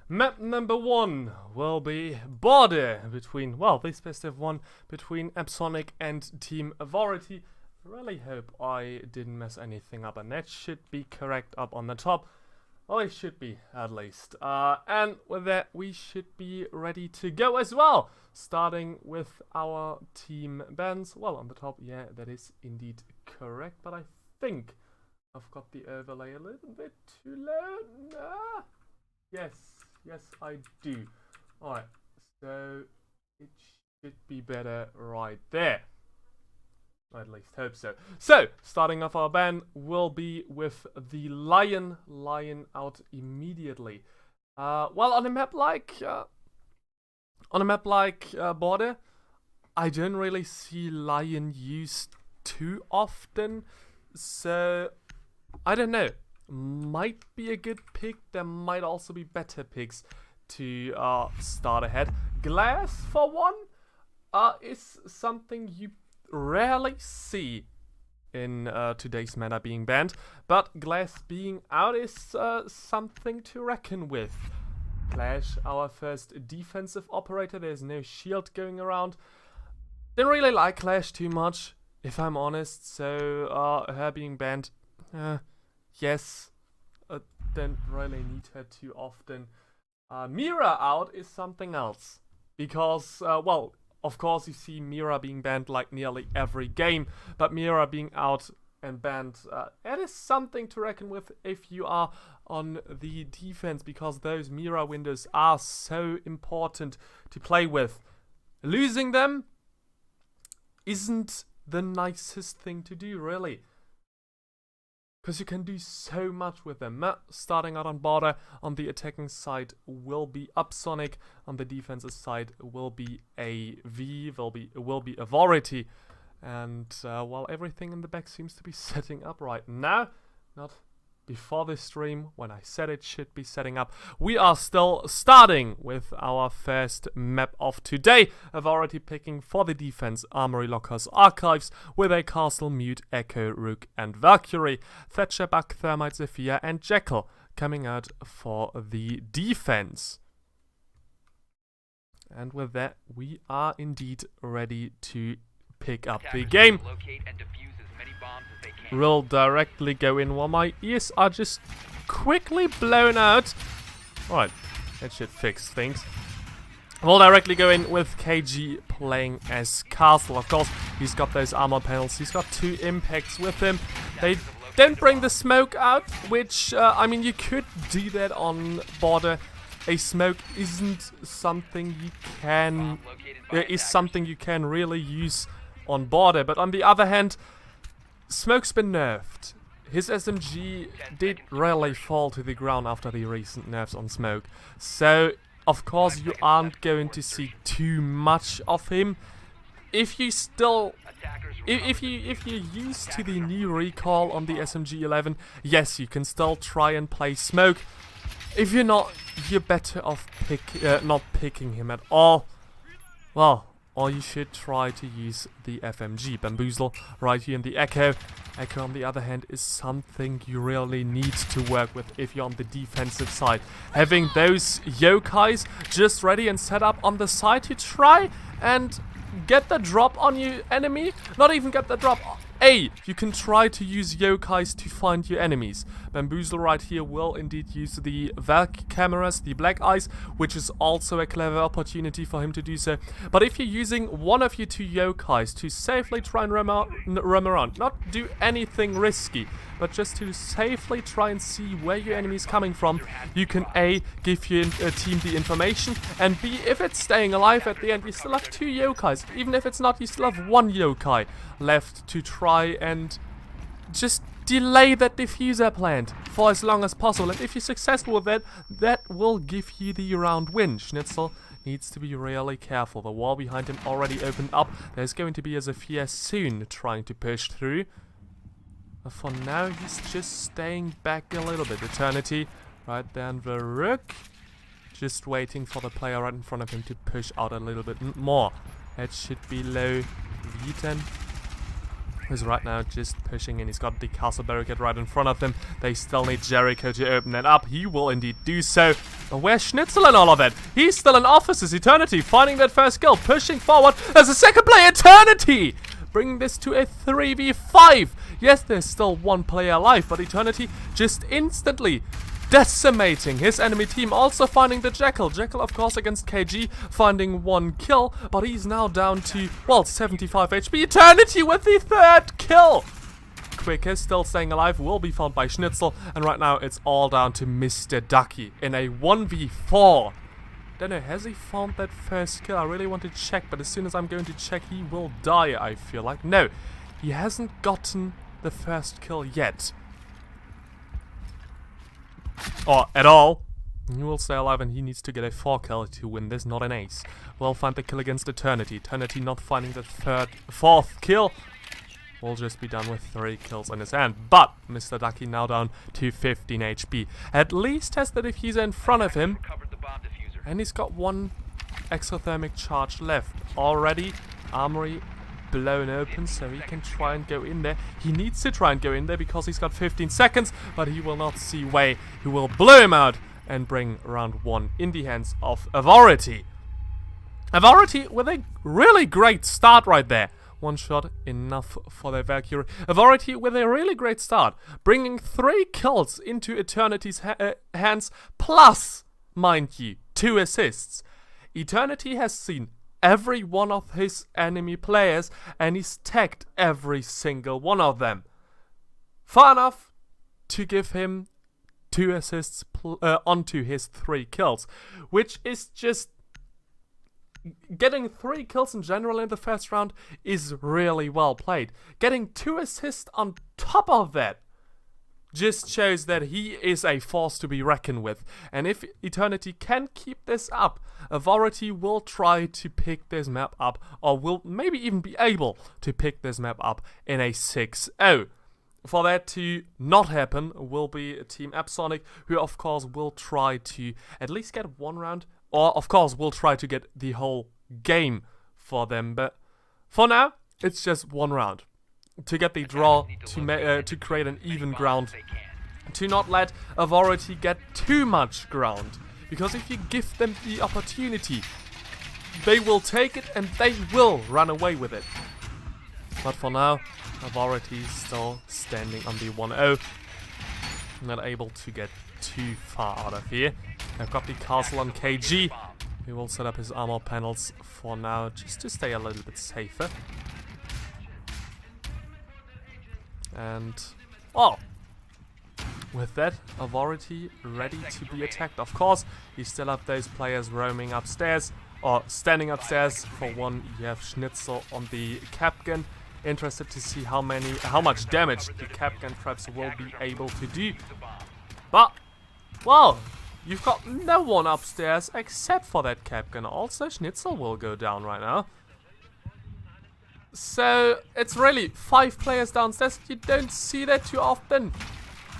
Map number 1 will be border between, well, this best of 1 between Epsonic and Team Avority. Really hope I didn't mess anything up, and that should be correct up on the top. Well, it should be, at least. And with that, we should be ready to go as well. Starting with our team bands. Well, on the top, yeah, that is indeed correct. But I think I've got the overlay a little bit too low. Nah. Yes, I do. Alright, so it should be better right there. I at least hope so. So, starting off our ban will be with the Lion out immediately. Well, on a map like Border, I don't really see Lion used too often. So, I don't know. Might be a good pick. There might also be better picks to start ahead. Glass, for one, is something you rarely see in today's meta being banned, but Glass being out is something to reckon with. Clash, our first defensive operator. There's no shield going around. Didn't really like Clash too much, if I'm honest, so her being banned, yes, don't really need her too often. Mira out is something else, because, well, of course you see Mira being banned like nearly every game, but Mira being out and banned, it is something to reckon with if you are on the defense, because those Mira windows are so important to play with. Losing them isn't the nicest thing to do, really, because you can do so much with them. Starting out on Border, on the attacking side will be Epsonic, on the defensive side will be AV, will be Avority, and while everything in the back seems to be setting up right now, not before this stream, when I said it should be setting up, we are still starting with our first map of today. I've already picking for the defense Armory Lockers Archives with a Castle, Mute, Echo, Rook and Valkyrie, Thatcher, Buck, Thermite, Zephyr and Jekyll coming out for the defense. And with that, we are indeed ready to pick up the game. We'll directly go in while my ears are just quickly blown out. Alright, that should fix things. We'll directly go in with KG playing as Castle. Of course, he's got those armor panels. He's got 2 impacts with him. They don't bring the smoke out, which, I mean, you could do that on Border. A smoke isn't something you can... is something you can really use on Border, but on the other hand, Smoke's been nerfed. His SMG did really fall to the ground after the recent nerfs on Smoke. So, of course, you aren't going to see too much of him. If you still... If you're used to the new recall on the SMG-11, yes, you can still try and play Smoke. If you're not, you're better off not picking him at all. Well, or you should try to use the FMG. Bamboozle right here in the Echo. Echo, on the other hand, is something you really need to work with if you're on the defensive side. Having those yokais just ready and set up on the side to try and get the drop on your enemy. Not even get the drop. You can try to use yokais to find your enemies. Bamboozle right here will indeed use the Valk cameras, the black eyes, which is also a clever opportunity for him to do so. But if you're using one of your 2 yokais to safely try and roam around, not do anything risky, but just to safely try and see where your enemy is coming from, you can A, give your team the information, and B, if it's staying alive at the end, you still have 2 yokais. Even if it's not, you still have 1 yokai left to try and just delay that diffuser plant for as long as possible. And if you're successful with that, that will give you the round win. Schnitzel needs to be really careful. The wall behind him already opened up. There's going to be a Zephyr soon trying to push through. But for now, he's just staying back a little bit. Eternity right there in the Rook. Just waiting for the player right in front of him to push out a little bit more. That should be low. V10. who's right now just pushing in. He's got the castle barricade right in front of him. They still need Jericho to open it up. He will indeed do so. But where's Schnitzel in all of it? He's still in offices. Eternity finding that first kill, pushing forward. There's a second player, Eternity! Bringing this to a 3v5. Yes, there's still one player alive, but Eternity just instantly decimating his enemy team. Also finding the Jackal. Jackal, of course, against KG, finding one kill, but he's now down to, well, 75 HP. Eternity with the third kill. Quickest, still staying alive, will be found by Schnitzel, and right now it's all down to Mr. Ducky in a 1v4. Don't know, has he found that first kill? I really want to check, but as soon as I'm going to check, he will die, I feel like. No, he hasn't gotten the first kill yet. Or at all. He will stay alive and he needs to get a 4 kill to win this, not an ace. We'll find the kill against Eternity. Eternity not finding the fourth kill. Will just be done with 3 kills in his hand. But Mr. Ducky now down to 15 HP. At least has the diffuser in front of him. And he's got 1 exothermic charge left. Already, Armory blown open, so he can try and go in there. He needs to try and go in there because he's got 15 seconds, but he will not see Wei, who will blow him out and bring round 1 in the hands of Avority. Avority with a really great start right there. 1 shot enough for their Valkyrie. Avority with a really great start, bringing 3 kills into Eternity's hands, plus, mind you, 2 assists. Eternity has seen every one of his enemy players and he's tagged every single one of them. Far enough to give him 2 assists onto his 3 kills, which is just... Getting 3 kills in general in the first round is really well played. Getting 2 assists on top of that just shows that he is a force to be reckoned with. And if Eternity can keep this up, Avority will try to pick this map up, or will maybe even be able to pick this map up in a 6-0. For that to not happen will be Team Epsonic, who of course will try to at least get 1 round, or of course will try to get the whole game for them. But for now, it's just 1 round. To get the draw, to create an even ground, to not let Avority get too much ground, because if you give them the opportunity, they will take it and they will run away with it. But for now, Avority is still standing on the 1-0, not able to get too far out of here. I've got the castle on KG. He will set up his armor panels for now, just to stay a little bit safer. And, oh, with that, Avority ready to be attacked. Of course, you still have those players roaming upstairs, or standing upstairs. For one, you have Schnitzel on the Capgun. Interested to see how much damage the Capgun traps will be able to do. But, well, you've got no one upstairs except for that Capgun. Also, Schnitzel will go down right now. So, it's really 5 players downstairs. You don't see that too often.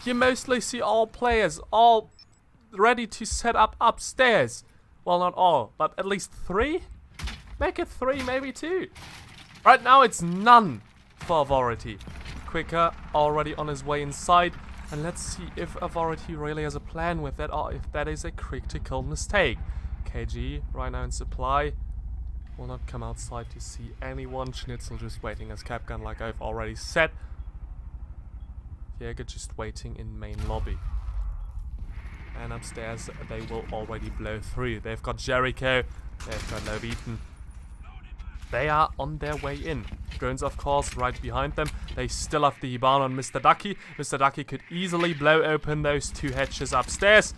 You mostly see all players all ready to set up upstairs. Well, not all, but at least 3? Make it 3, maybe 2. Right now, it's none for Avority. Quicker already on his way inside. And let's see if Avority really has a plan with that, or if that is a critical mistake. KG, right now in supply. Will not come outside to see anyone. Schnitzel just waiting as Capgun, like I've already said. Jäger just waiting in main lobby. And upstairs, they will already blow through. They've got Jericho. They've got Lovitan. They are on their way in. Drones, of course, right behind them. They still have the Hibana on Mr. Ducky. Mr. Ducky could easily blow open those 2 hatches upstairs.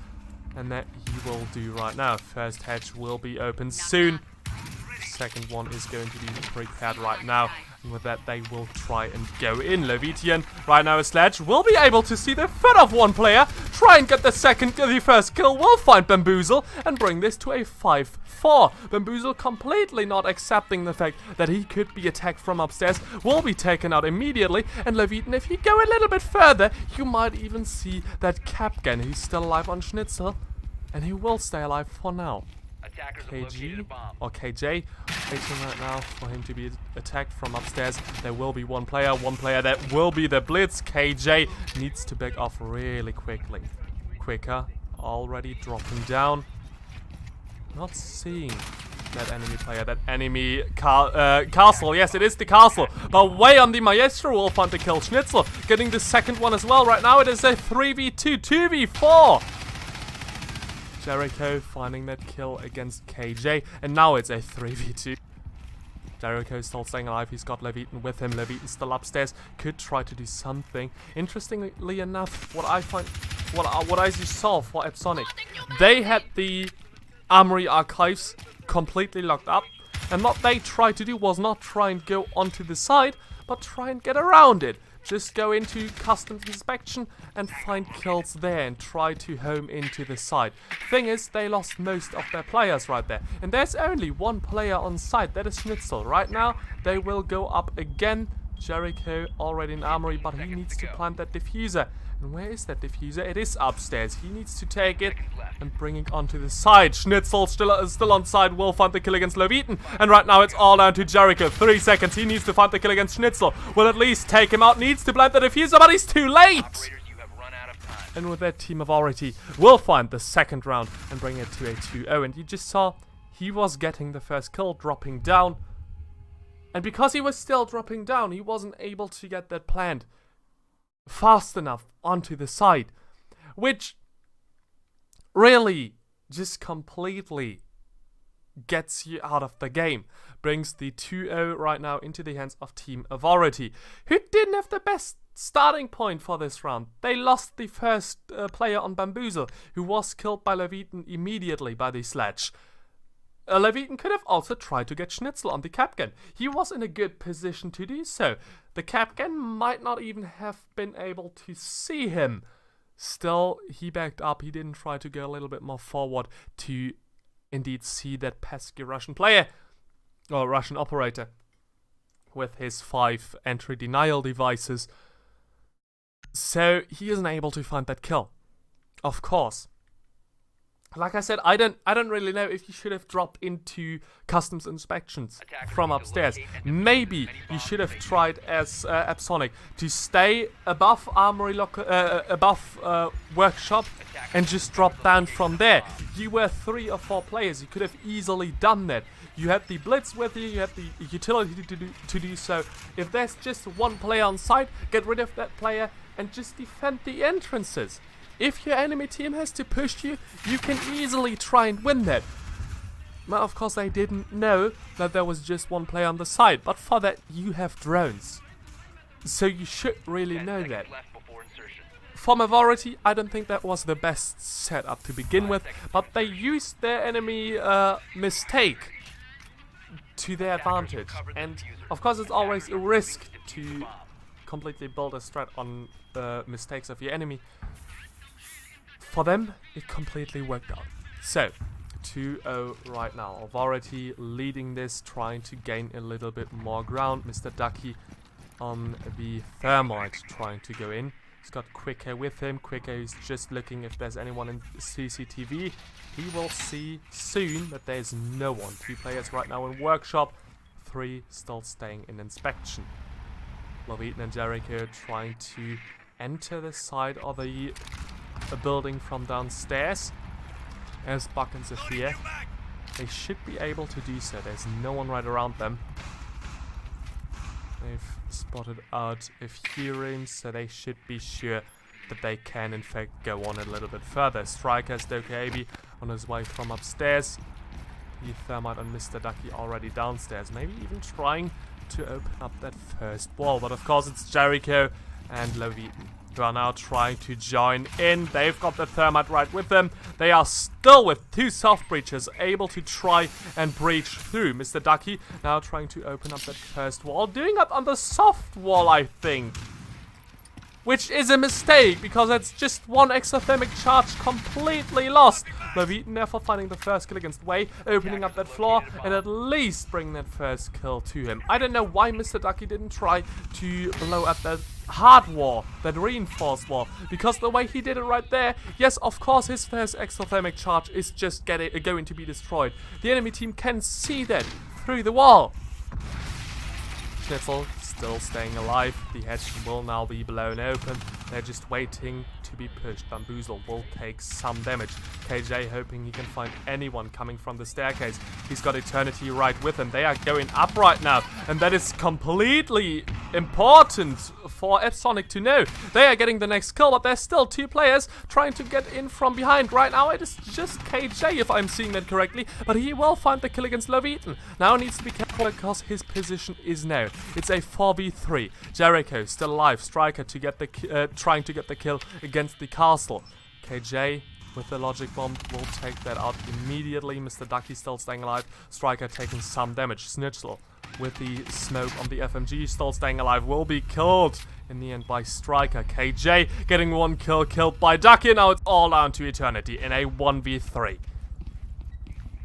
And that he will do right now. First hatch will be open soon. Second one is going to be prepared right now. And with that, they will try and go in. Lovitian, right now a Sledge, will be able to see the foot of one player. Try and get the first kill. Will find Bamboozle and bring this to a 5-4. Bamboozle completely not accepting the fact that he could be attacked from upstairs. Will be taken out immediately. And Lovitan, if you go a little bit further, you might even see that Capgun. He's still alive on Schnitzel. And he will stay alive for now. KG or KJ waiting right now for him to be attacked from upstairs. There will be one player that will be the blitz. KJ needs to back off really quickly. Quicker, already dropping down. Not seeing that enemy player, that enemy castle. Yes, it is the castle. But way on the Maestro will find the kill. Schnitzel getting the second one as well. Right now it is a 3v2, 2v4. Jericho finding that kill against KJ. And now it's a 3v2. Jericho still staying alive. He's got Levitan with him. Levitan still upstairs. Could try to do something. Interestingly enough, what I just saw for Epsonic, they had the Armory archives completely locked up, and what they tried to do was not try and go onto the side, but try and get around it. Just go into customs inspection and find kills there and try to home into the side. Thing is, they lost most of their players right there, and there's only one player on site, that is Schnitzel. Right now they will go up again. Jericho already in Armory, but he needs to plant that diffuser. And where is that diffuser? It is upstairs. He needs to take it and bring it onto the side. Schnitzel still on side, will find the kill against Levitan. And right now it's all down to Jericho. 3 seconds. He needs to find the kill against Schnitzel. Will at least take him out. Needs to plant the diffuser, but he's too late. And with that, team of Avority will find the second round and bring it to a 2-0. And you just saw he was getting the first kill, dropping down. And because he was still dropping down, he wasn't able to get that planned fast enough onto the side, which really just completely gets you out of the game. Brings the 2-0 right now into the hands of Team Avority, who didn't have the best starting point for this round. They lost the first player on Bamboozle, who was killed by Levitan immediately by the sledge. Levitan could have also tried to get Schnitzel on the Capcan. He was in a good position to do so. The Capcan might not even have been able to see him. Still, he backed up. He didn't try to go a little bit more forward to indeed see that pesky Russian player, or Russian operator, with his 5 entry denial devices. So he isn't able to find that kill. Of course. Like I said, I don't really know if you should have dropped into customs inspections from upstairs. Maybe you should have tried as Epsonic to stay above Armory workshop and just drop down from there. You were 3 or 4 players. You could have easily done that. You had the blitz with you. You had the utility to do so. If there's just one player on site, get rid of that player and just defend the entrances. If your enemy team has to push you, you can easily try and win that. Well, of course, they didn't know that there was just one player on the side, but for that, you have drones. So you should really know that. From Avority, I don't think that was the best setup to begin with, but they used their enemy mistake to their advantage. And, of course, it's always a risk to completely build a strat on the mistakes of your enemy. For them, it completely worked out. So, 2-0 right now. Avority leading this, trying to gain a little bit more ground. Mr. Ducky on the thermite trying to go in. He's got Quicker with him. Quicker is just looking if there's anyone in CCTV. He will see soon that there's no one. 2 players right now in workshop. 3 still staying in inspection. Levitan and Jericho trying to enter the side of the building from downstairs. As Buck and Sophia, they should be able to do so. There's no one right around them. They've spotted out a few rooms, so they should be sure that they can in fact go on a little bit further. Striker's Dokabi on his way from upstairs. The thermite on Mr. Ducky already downstairs, maybe even trying to open up that first wall. But of course it's Jericho and Levitan who are now trying to join in. They've got the thermite right with them. They are still with 2 soft breachers able to try and breach through. Mr. Ducky now trying to open up that first wall. Doing it on the soft wall, I think. Which is a mistake, because it's just 1 exothermic charge completely lost. Levitan therefore finding the first kill against Wei, opening up that floor, and at least bringing that first kill to him. I don't know why Mr. Ducky didn't try to blow up that hard wall, that reinforced wall, because the way he did it right there, yes, of course his first exothermic charge is just going to be destroyed. The enemy team can see that through the wall. Schnitzel still staying alive. The hatch will now be blown open. They're just waiting to be pushed. Bamboozle will take some damage. KJ hoping he can find anyone coming from the staircase. He's got Eternity right with him. They are going up right now, and that is completely important for Epsonic to know. They are getting the next kill, but there's still 2 players trying to get in from behind. Right now it is just KJ, if I'm seeing that correctly, but he will find the kill against Loveton. Now needs to be careful because his position is known. It's a 4v3. Jericho still alive. Striker to get the trying to get the kill against the castle. KJ with the logic bomb will take that out immediately. Mr. Ducky still staying alive. Striker taking some damage. Schnitzel with the smoke on the FMG still staying alive will be killed in the end by Striker. KJ getting 1 kill, killed by Ducky. Now it's all down to Eternity in a 1v3.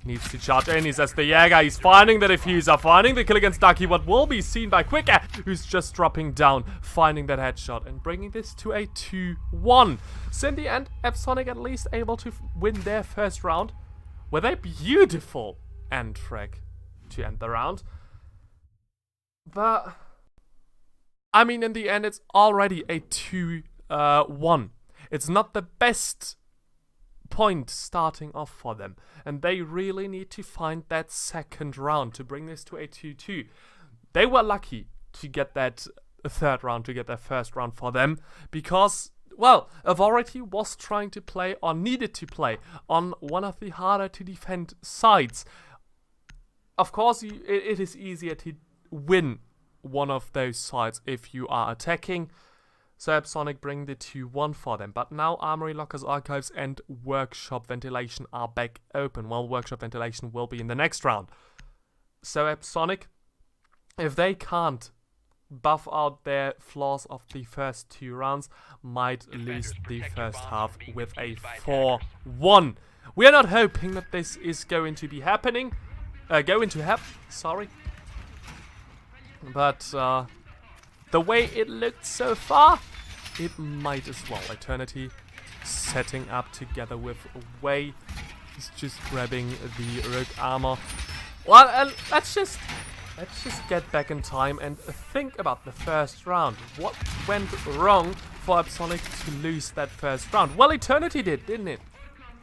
Needs to charge in. He says the Jäger. He's finding the diffuser, finding the kill against Ducky. What will be seen by Quicker, who's just dropping down, finding that headshot and bringing this to a 2-1. So in the end, Epsonic at least able to win their first round with a beautiful end frag to end the round. But I mean, in the end, it's already a 2-1. It's not the best point starting off for them, and they really need to find that second round to bring this to a 2-2. They were lucky to get that third round, to get their first round for them, because, well, Avority was trying to play, or needed to play, on one of the harder to defend sides. Of course, it is easier to win one of those sides if you are attacking. So Epsonic bring the 2-1 for them. But now Armory, Lockers, Archives and Workshop Ventilation are back open. Well, Workshop Ventilation will be in the next round. So Epsonic, if they can't buff out their flaws of the first 2 rounds, might lose the first half with a 4-1. We are not hoping that this is going to be happening. Sorry. But the way it looked so far, it might as well. Eternity setting up together with Wei. He's just grabbing the rogue armor. Well, let's just get back in time and think about the first round. What went wrong for Epsonic to lose that first round? Well, Eternity did, didn't it?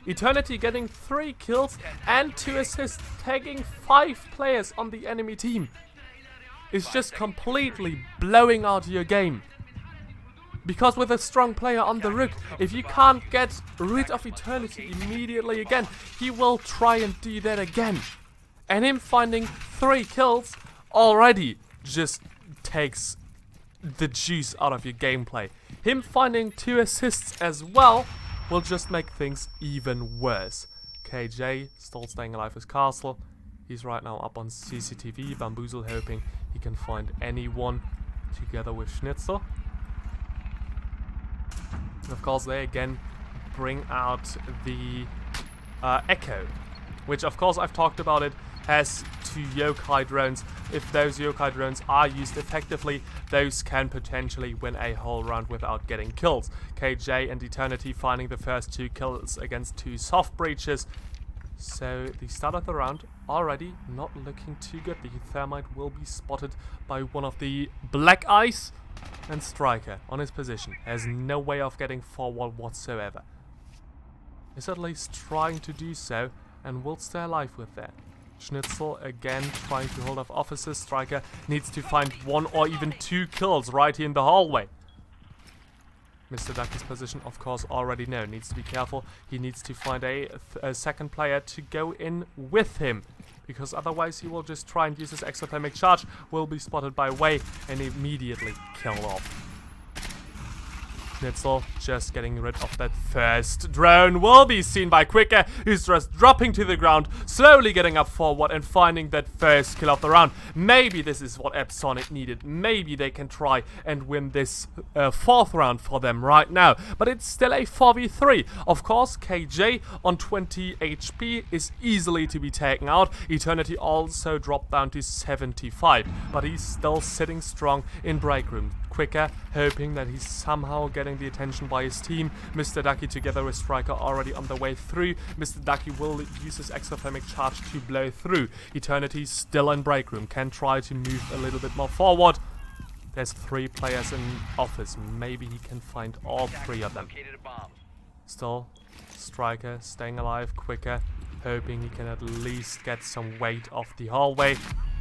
Eternity getting 3 kills and 2 assists, tagging 5 players on the enemy team. It's just completely blowing out your game. Because with a strong player on the rook, if you can't get rid of Eternity immediately again, he will try and do that again. And him finding 3 kills already just takes the juice out of your gameplay. Him finding 2 assists as well will just make things even worse. KJ still staying alive as Castle. He's right now up on CCTV. Bamboozle hoping he can find anyone together with Schnitzel. And of course they again bring out the Echo, which of course I've talked about it, has 2 yokai drones. If those yokai drones are used effectively, those can potentially win a whole round without getting kills. KJ and Eternity finding the first 2 kills against 2 soft breaches. So the start of the round already not looking too good. The Thermite will be spotted by one of the Black Eyes, and Striker on his position has no way of getting forward whatsoever. Is at least trying to do so and will stay alive with that. Schnitzel again trying to hold off officers. Striker needs to find 1 or even 2 kills right here in the hallway. Mr. Ducky's position, of course, already known. Needs to be careful. He needs to find a second player to go in with him, because otherwise he will just try and use his exothermic charge, will be spotted by Wei, and immediately killed off. Schnitzel just getting rid of that first drone, will be seen by Quicker, who's just dropping to the ground, slowly getting up forward and finding that first kill of the round. Maybe this is what Epsonic needed. Maybe they can try and win this 4th round for them right now. But it's still a 4v3. Of course, KJ on 20 HP is easily to be taken out. Eternity also dropped down to 75, but he's still sitting strong in break room. Quicker, hoping that he's somehow getting the attention by his team. Mr. Ducky together with Striker already on the way through. Mr. Ducky will use his exothermic charge to blow through. Eternity still in break room, can try to move a little bit more forward. There's 3 players in office, maybe he can find all 3 of them. Still, Striker staying alive, Quicker, hoping he can at least get some weight off the hallway.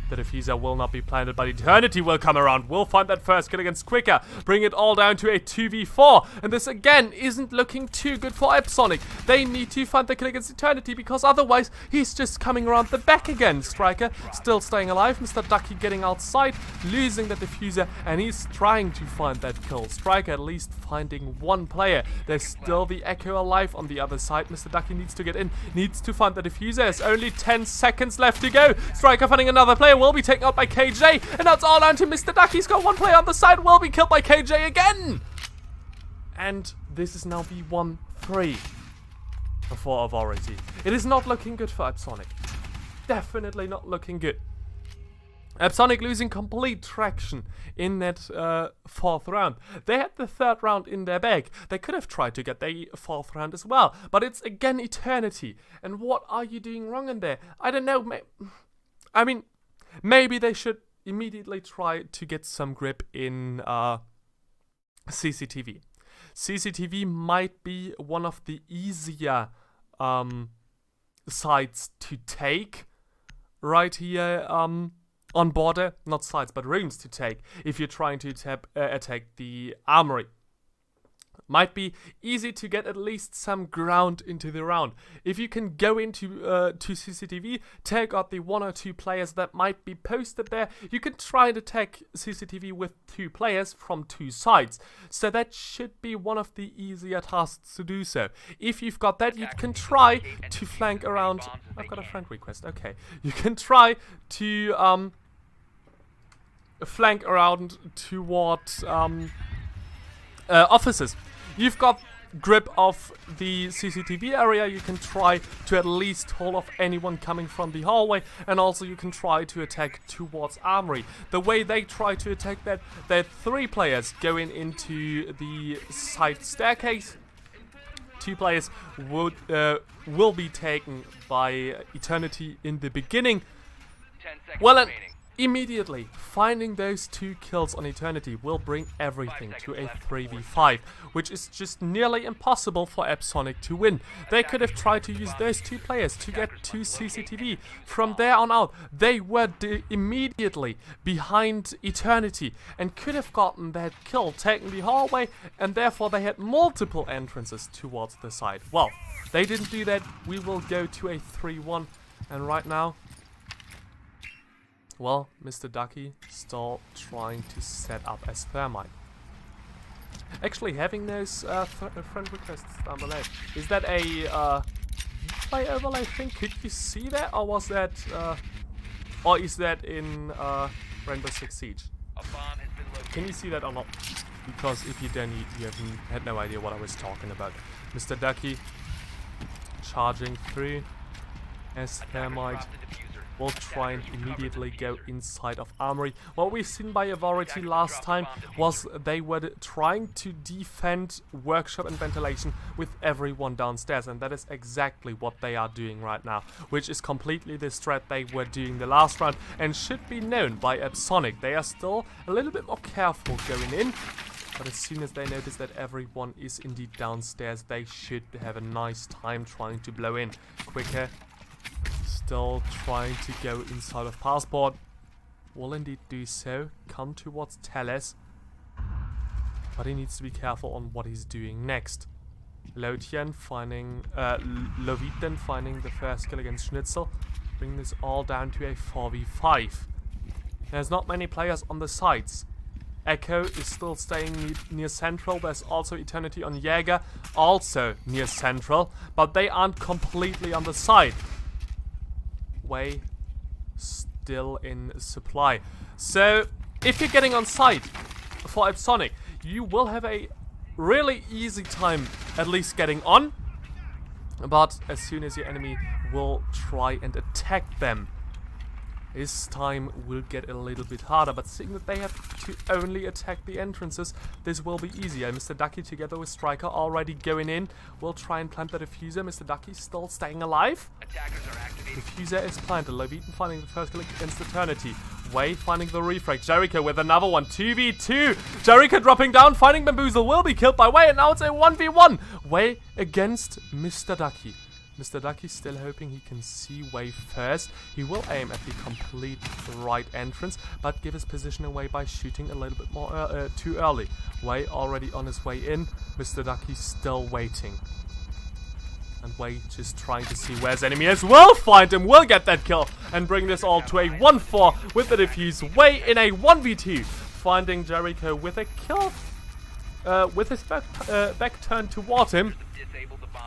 The diffuser will not be planted, but Eternity will come around. We'll find that first kill against Quicker. Bring it all down to a 2v4. And this again isn't looking too good for Epsonic. They need to find the kill against Eternity because otherwise he's just coming around the back again. Striker still staying alive. Mr. Ducky getting outside, losing the diffuser, and he's trying to find that kill. Striker at least finding 1 player. There's still the Echo alive on the other side. Mr. Ducky needs to get in, needs to find the diffuser. There's only 10 seconds left to go. Striker finding another player. Will be taken out by KJ, and that's all down to Mr. Duck. He's got 1 player on the side, will be killed by KJ again. And this is now v1-3 for Avority. It is not looking good for Epsonic. Definitely not looking good. Epsonic losing complete traction in that 4th round. They had the 3rd round in their bag. They could have tried to get their 4th round as well, but it's again Eternity. And what are you doing wrong in there? I don't know. I mean, maybe they should immediately try to get some grip in CCTV. CCTV might be one of the easier sides to take right here on border. Not sides, but rooms to take if you're trying to attack the armory. Might be easy to get at least some ground into the round. If you can go into to CCTV, take out the 1 or 2 players that might be posted there, you can try and attack CCTV with 2 players from 2 sides. So that should be one of the easier tasks to do so. If you've got that, you can try to flank around. I've got a friend request, okay. You can try to flank around towards offices. You've got grip of the CCTV area, you can try to at least hold off anyone coming from the hallway, and also you can try to attack towards armory. The way they try to attack that, there are 3 players going into the side staircase. 2 players will be taken by Eternity in the beginning. Well, and immediately finding those 2 kills on Eternity will bring everything to a 3v5, which is just nearly impossible for Epsonic to win. They could have tried to use those 2 players to get to CCTV. From there on out, they were immediately behind Eternity and could have gotten that kill, taken the hallway, and therefore they had multiple entrances towards the side. Well, they didn't do that. We will go to a 3-1, and right now, well, Mr. Ducky still trying to set up as Thermite. Actually, having those friend requests down below, is that a replay overlay thing? Could you see that, or was that, or is that in Rainbow Six Siege? Can you see that or not? Because if you don't, you had no idea what I was talking about. Mr. Ducky charging through as Thermite. Will try and immediately go inside of armory. What we've seen by Avority last time was they were trying to defend workshop and ventilation with everyone downstairs, and that is exactly what they are doing right now, which is completely the strat they were doing the last round and should be known by Epsonic. They are still a little bit more careful going in, but as soon as they notice that everyone is indeed downstairs, they should have a nice time trying to blow in. Quicker. Still trying to go inside of Passport. Will indeed do so. Come towards Teles. But he needs to be careful on what he's doing next. Lotien finding... Loviten finding the first kill against Schnitzel. Bring this all down to a 4v5. There's not many players on the sides. Echo is still staying near Central. There's also Eternity on Jäger, also near Central. But they aren't completely on the side. Way still in supply. So if you're getting on site for Epsonic, you will have a really easy time at least getting on, but as soon as your enemy will try and attack them, This time will get a little bit harder, but seeing that they have to only attack the entrances, this will be easier. Mr. Ducky together with Striker already going in. Will try and plant the diffuser. Mr. Ducky still staying alive. Diffuser is planted. Leviathan finding the first kill against Eternity. Way finding the refrag. Jericho with another one. 2v2. Jericho dropping down, finding Bamboozle. Will be killed by Way, and now it's a 1v1. Way against Mr. Ducky. Mr. Ducky still hoping he can see Way first. He will aim at the complete right entrance, but give his position away by shooting a little bit more too early. Way already on his way in. Mr. Ducky still waiting. And Way just trying to see where his enemy is. Will find him, will get that kill, and bring this all to a 1-4 with the defuse. Way in a 1v2. Finding Jericho with a kill, with his back turned toward him.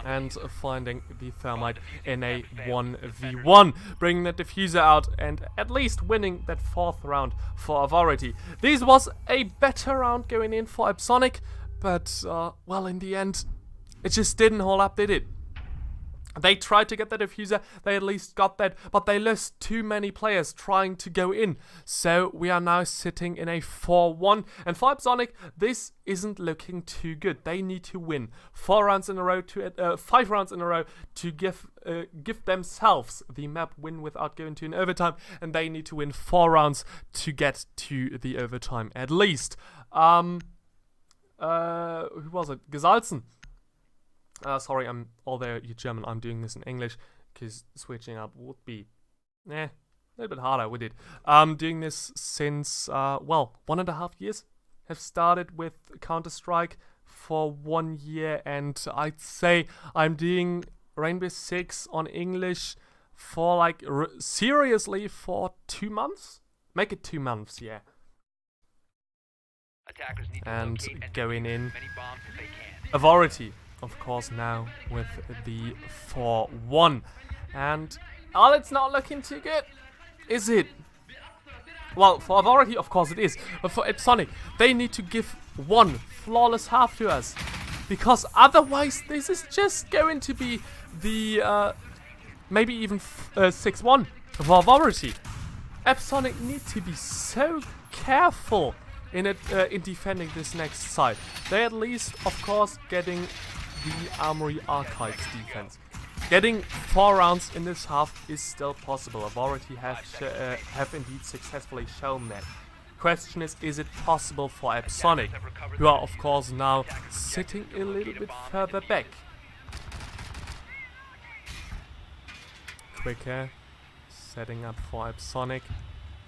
And finding the Thermite in a 1v1. Bringing the diffuser out and at least winning that 4th round for Avority. This was a better round going in for Epsonic, but, well, in the end, it just didn't hold up, did it? They tried to get the diffuser, they at least got that, but they lost too many players trying to go in. So we are now sitting in a 4-1, and for Epsonic, this isn't looking too good. They need to win 4 rounds in a row to 5 rounds in a row to give themselves the map win without going to an overtime, and they need to win 4 rounds to get to the overtime at least. Who was it? Gesalzen. Sorry, although you're German, I'm doing this in English, because switching up would be, a little bit harder, would it? Doing this since, well, 1.5 years. Have started with Counter-Strike for 1 year, and I'd say I'm doing Rainbow Six on English for, like, seriously for 2 months? Make it 2 months, yeah. And going in, Avority. Of course, now with the 4-1. And, oh, it's not looking too good, is it? Well, for Avority, of course it is. But for Epsonic, they need to give one flawless half to us. Because otherwise, this is just going to be the, maybe even 6-1 for Avority. Epsonic need to be so careful in defending this next side. They at least, of course, getting the Armory Archives defense. Getting 4 rounds in this half is still possible. Avority have indeed successfully shown that. Question is it possible for Epsonic, who are of course now sitting a little bit further back? Quicker, setting up for Epsonic.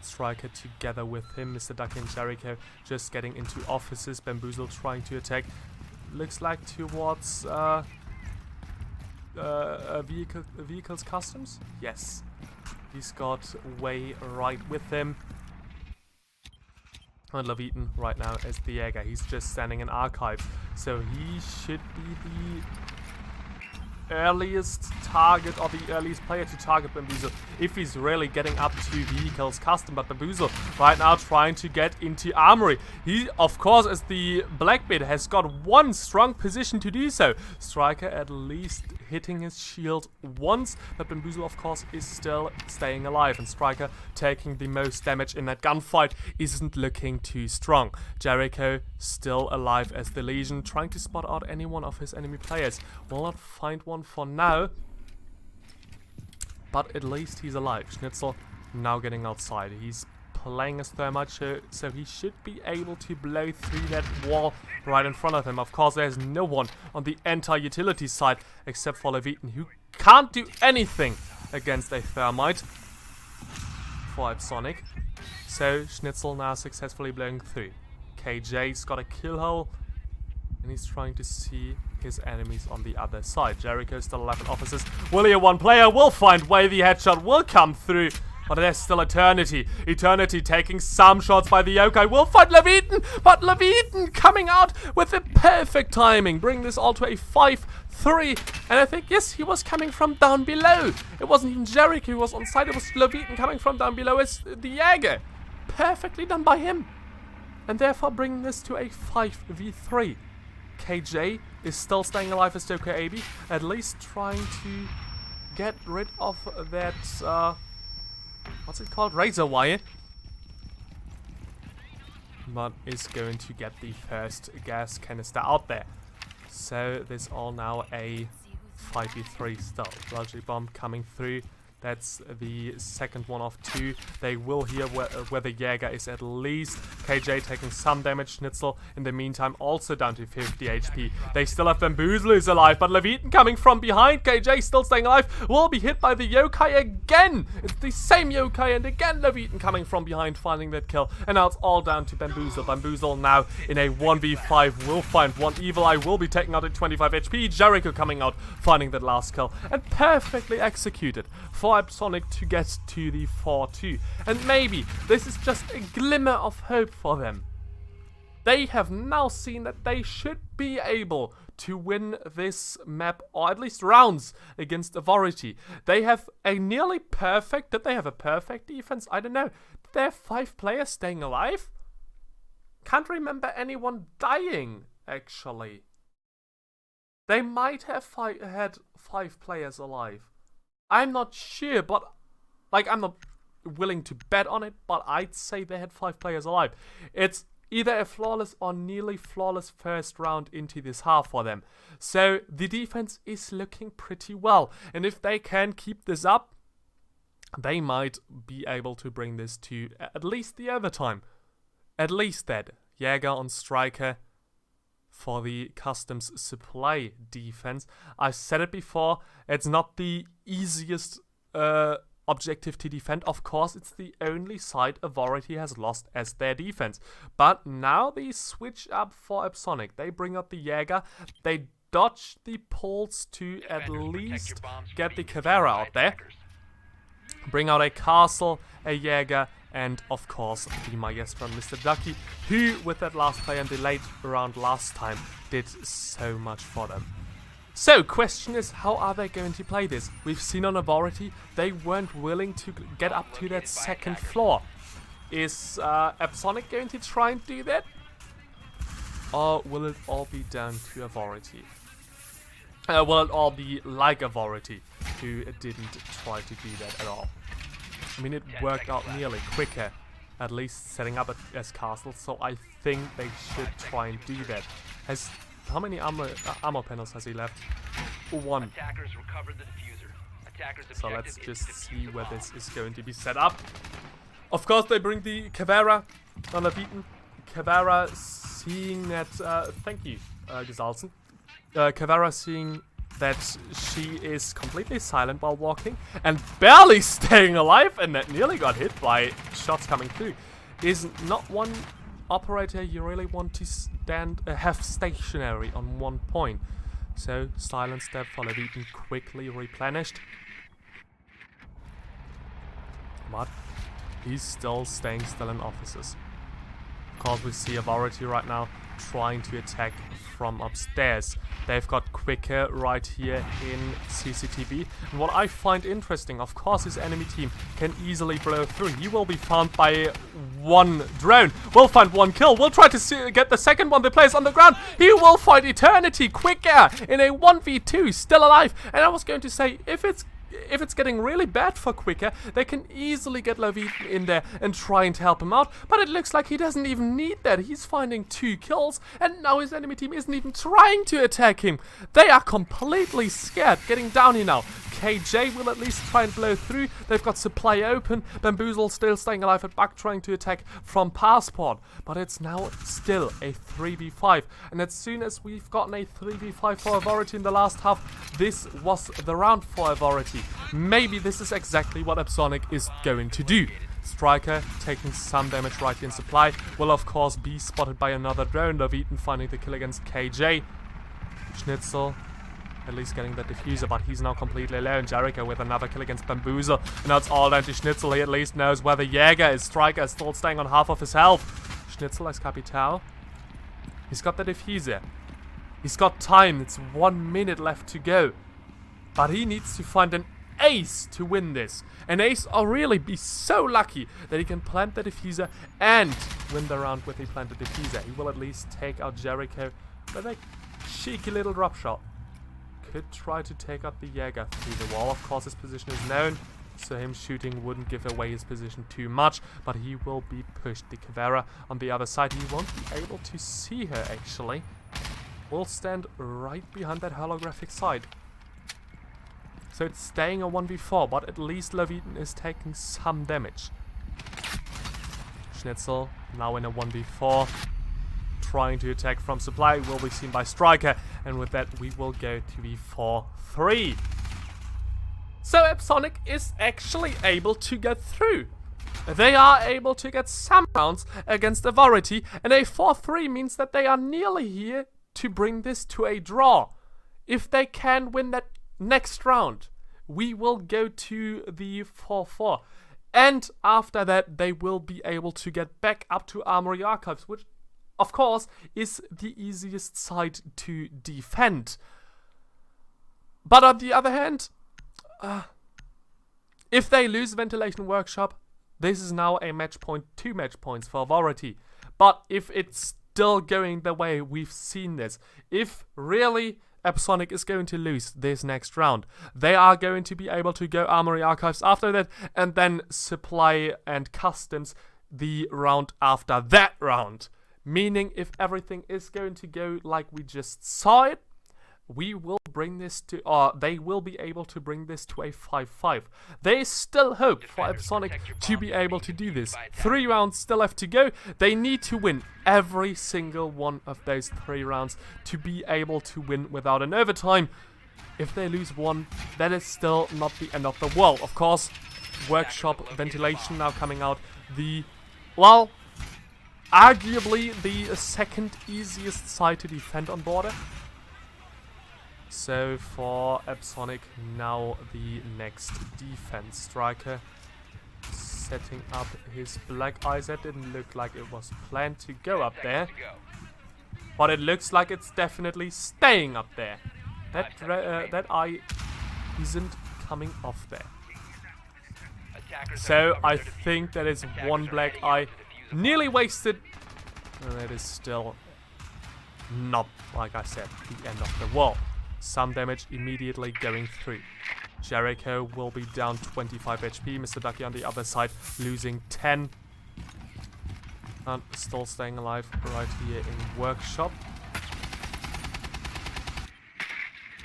Striker together with him, Mr. Ducky and Jericho just getting into offices. Bamboozle trying to attack. Looks like towards vehicles customs. Yes, he's got Way right with him. And Leviathan right now as the Jäger. He's just standing in archives, so he should be the earliest target or the earliest player to target Bamboozle if he's really getting up to vehicles custom. But Bamboozle right now trying to get into Armory. He, of course, as the Blackbeard, has got one strong position to do so. Striker at least hitting his shield once, but Bamboozle, of course, is still staying alive, and Striker taking the most damage in that gunfight isn't looking too strong. Jericho still alive as the Legion, trying to spot out any one of his enemy players. Will not find one for now, but at least he's alive. Schnitzel now getting outside. He's playing as Thermite, so he should be able to blow through that wall right in front of him. Of course, there's no one on the anti-utility side except for Leviathan, who can't do anything against a Thermite for Epsonic. So Schnitzel now successfully blowing through. KJ's got a kill hole, and he's trying to see his enemies on the other side. Jericho still alive in offices. Will he a one player? Will find Way. The headshot will come through. But there's still Eternity. Eternity taking some shots by the Yokai. Will find Leviathan. But Leviathan coming out with the perfect timing. Bring this all to a 5-3. And I think, yes, he was coming from down below. It wasn't even Jericho who was on side. It was Leviathan coming from down below as the Jäger. Perfectly done by him. And therefore bringing this to a 5v3. KJ is still staying alive as Joker AB, at least trying to get rid of that what's it called? Razor wire. But is going to get the first gas canister out there. So there's all now a 5v3 still. Luxury bomb coming through. That's the second one of 2. They will hear where the Jäger is at least. KJ taking some damage. Schnitzel in the meantime also down to 50 HP. They still have Bamboozle who's alive, but Leviathan coming from behind. KJ still staying alive. Will be hit by the Yokai again. It's the same Yokai, and again Leviathan coming from behind, finding that kill. And now it's all down to Bamboozle. Bamboozle now in a 1v5 will find one. Evil Eye will be taken out at 25 HP. Jericho coming out, finding that last kill. And perfectly executed for Epsonic to get to the 4-2. And maybe this is just a glimmer of hope for them. They have now seen that they should be able to win this map, or at least rounds, against Avority. They have a nearly perfect... Did they have a perfect defense? I don't know. Did they have 5 players staying alive? Can't remember anyone dying, actually. They might have had 5 players alive. I'm not sure, but like I'm not willing to bet on it, but I'd say they had 5 players alive. It's either a flawless or nearly flawless first round into this half for them. So the defense is looking pretty well. And if they can keep this up, they might be able to bring this to at least the overtime. At least that. Jäger on striker for the customs supply defense. I've said it before, it's not the easiest objective to defend. Of course, it's the only side Avority has lost as their defense. But now they switch up for Epsonic. They bring up the Jäger. They dodge the pulse to at least get the Cavera out there. Bring out a Castle, a Jäger, and of course the Maestro and Mr. Ducky, who with that last play and the late round last time did so much for them. So, question is, how are they going to play this? We've seen on Avority, they weren't willing to get up to that second floor. Is Epsonic going to try and do that? Or will it all be down to Avority? Will it all be like Avority, who didn't try to do that at all? I mean, it worked out nearly quicker, at least setting up as Castle, so I think they should try and do that. How many armor panels has he left? 1. So let's just see where this is going to be set up. Of course, they bring the Cavera on the beaten. Cavera seeing that... thank you, Gesalzen. Cavera seeing that she is completely silent while walking and barely staying alive, and that nearly got hit by shots coming through, is not one operator you really want to have stationary on one point. So silent step for Leviathan quickly replenished, but he's still staying in offices. Of course, we see Avority right now trying to attack from upstairs. They've got Quicker right here in CCTV. And what I find interesting, of course, his enemy team can easily blow through. He will be found by 1 drone. We'll find 1 kill. We'll try to get the second one. The player's on the ground. He will find Eternity. Quicker in a 1v2, still alive. And I was going to say, if it's getting really bad for Quicker, they can easily get Leviathan in there and trying to help him out. But it looks like he doesn't even need that. He's finding 2 kills, and now his enemy team isn't even trying to attack him. They are completely scared. Getting down here now. KJ will at least try and blow through. They've got supply open. Bamboozle still staying alive at back, trying to attack from Passport. But it's now still a 3v5. And as soon as we've gotten a 3v5 for Avority in the last half, this was the round for Avority. Maybe this is exactly what Epsonic is going to do. Striker taking some damage right here in supply. Will of course be spotted by another drone. Leviathan finding the kill against KJ. Schnitzel at least getting the diffuser, but he's now completely alone. Jericho with another kill against Bamboozle. And now it's all down to Schnitzel. He at least knows where the Jäger is. Striker is still staying on half of his health. Schnitzel as Capital. He's got the diffuser. He's got time. It's 1 minute left to go. But he needs to find an ace to win this. An ace or really be so lucky that he can plant the diffuser and win the round with a planted diffuser. He will at least take out Jericho with a cheeky little drop shot. Could try to take out the Jäger through the wall. Of course, his position is known. So him shooting wouldn't give away his position too much, but he will be pushed. The Caveira on the other side, he won't be able to see her actually. Will stand right behind that holographic side. So it's staying a 1v4, but at least Leviton is taking some damage. Schnitzel now in a 1v4. Trying to attack from supply, will be seen by Striker, and with that we will go to the 4-3. So Epsonic is actually able to get through. They are able to get some rounds against Avority, and a 4-3 means that they are nearly here to bring this to a draw. If they can win that next round, we will go to the 4-4. And after that, they will be able to get back up to Armory Archives, which of course is the easiest side to defend. But on the other hand, if they lose Ventilation Workshop, this is now a match point, 2 match points for Avority. But if it's still going the way we've seen this, if really Epsonic is going to lose this next round, they are going to be able to go Armory Archives after that, and then Supply and Customs the round after that round. Meaning, if everything is going to go like we just saw it, we will bring this to, or they will be able to bring this to a 5-5. There is still hope for Epsonic to be able to do this. 3 rounds still have to go. They need to win every single one of those 3 rounds to be able to win without an overtime. If they lose one, that is still not the end of the world. Of course, Workshop Ventilation now coming out. Well, arguably the second easiest side to defend on border. So for Epsonic, now the next defense. Striker setting up his black eyes. That didn't look like it was planned to go up there, but it looks like it's definitely staying up there. That eye isn't coming off there. So I think that is one black eye nearly wasted, and that is still not, like I said, the end of the world. Some damage immediately going through. Jericho will be down 25 HP. Mr. Ducky on the other side losing 10. And still staying alive right here in Workshop.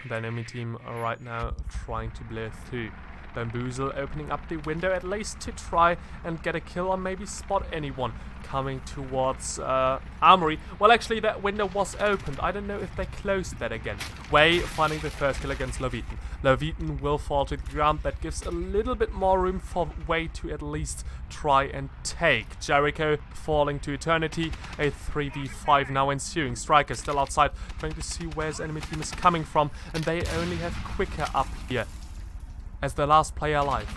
The enemy team right now trying to blow through. Bamboozle opening up the window at least to try and get a kill or maybe spot anyone coming towards Armory. Well, actually that window was opened. I don't know if they closed that again. Way finding the first kill against Leviton. Leviton will fall to the ground. That gives a little bit more room for Way to at least try and take. Jericho falling to eternity. A 3v5 now ensuing. Striker still outside, trying to see where his enemy team is coming from, and they only have Quicker up here as the last player alive.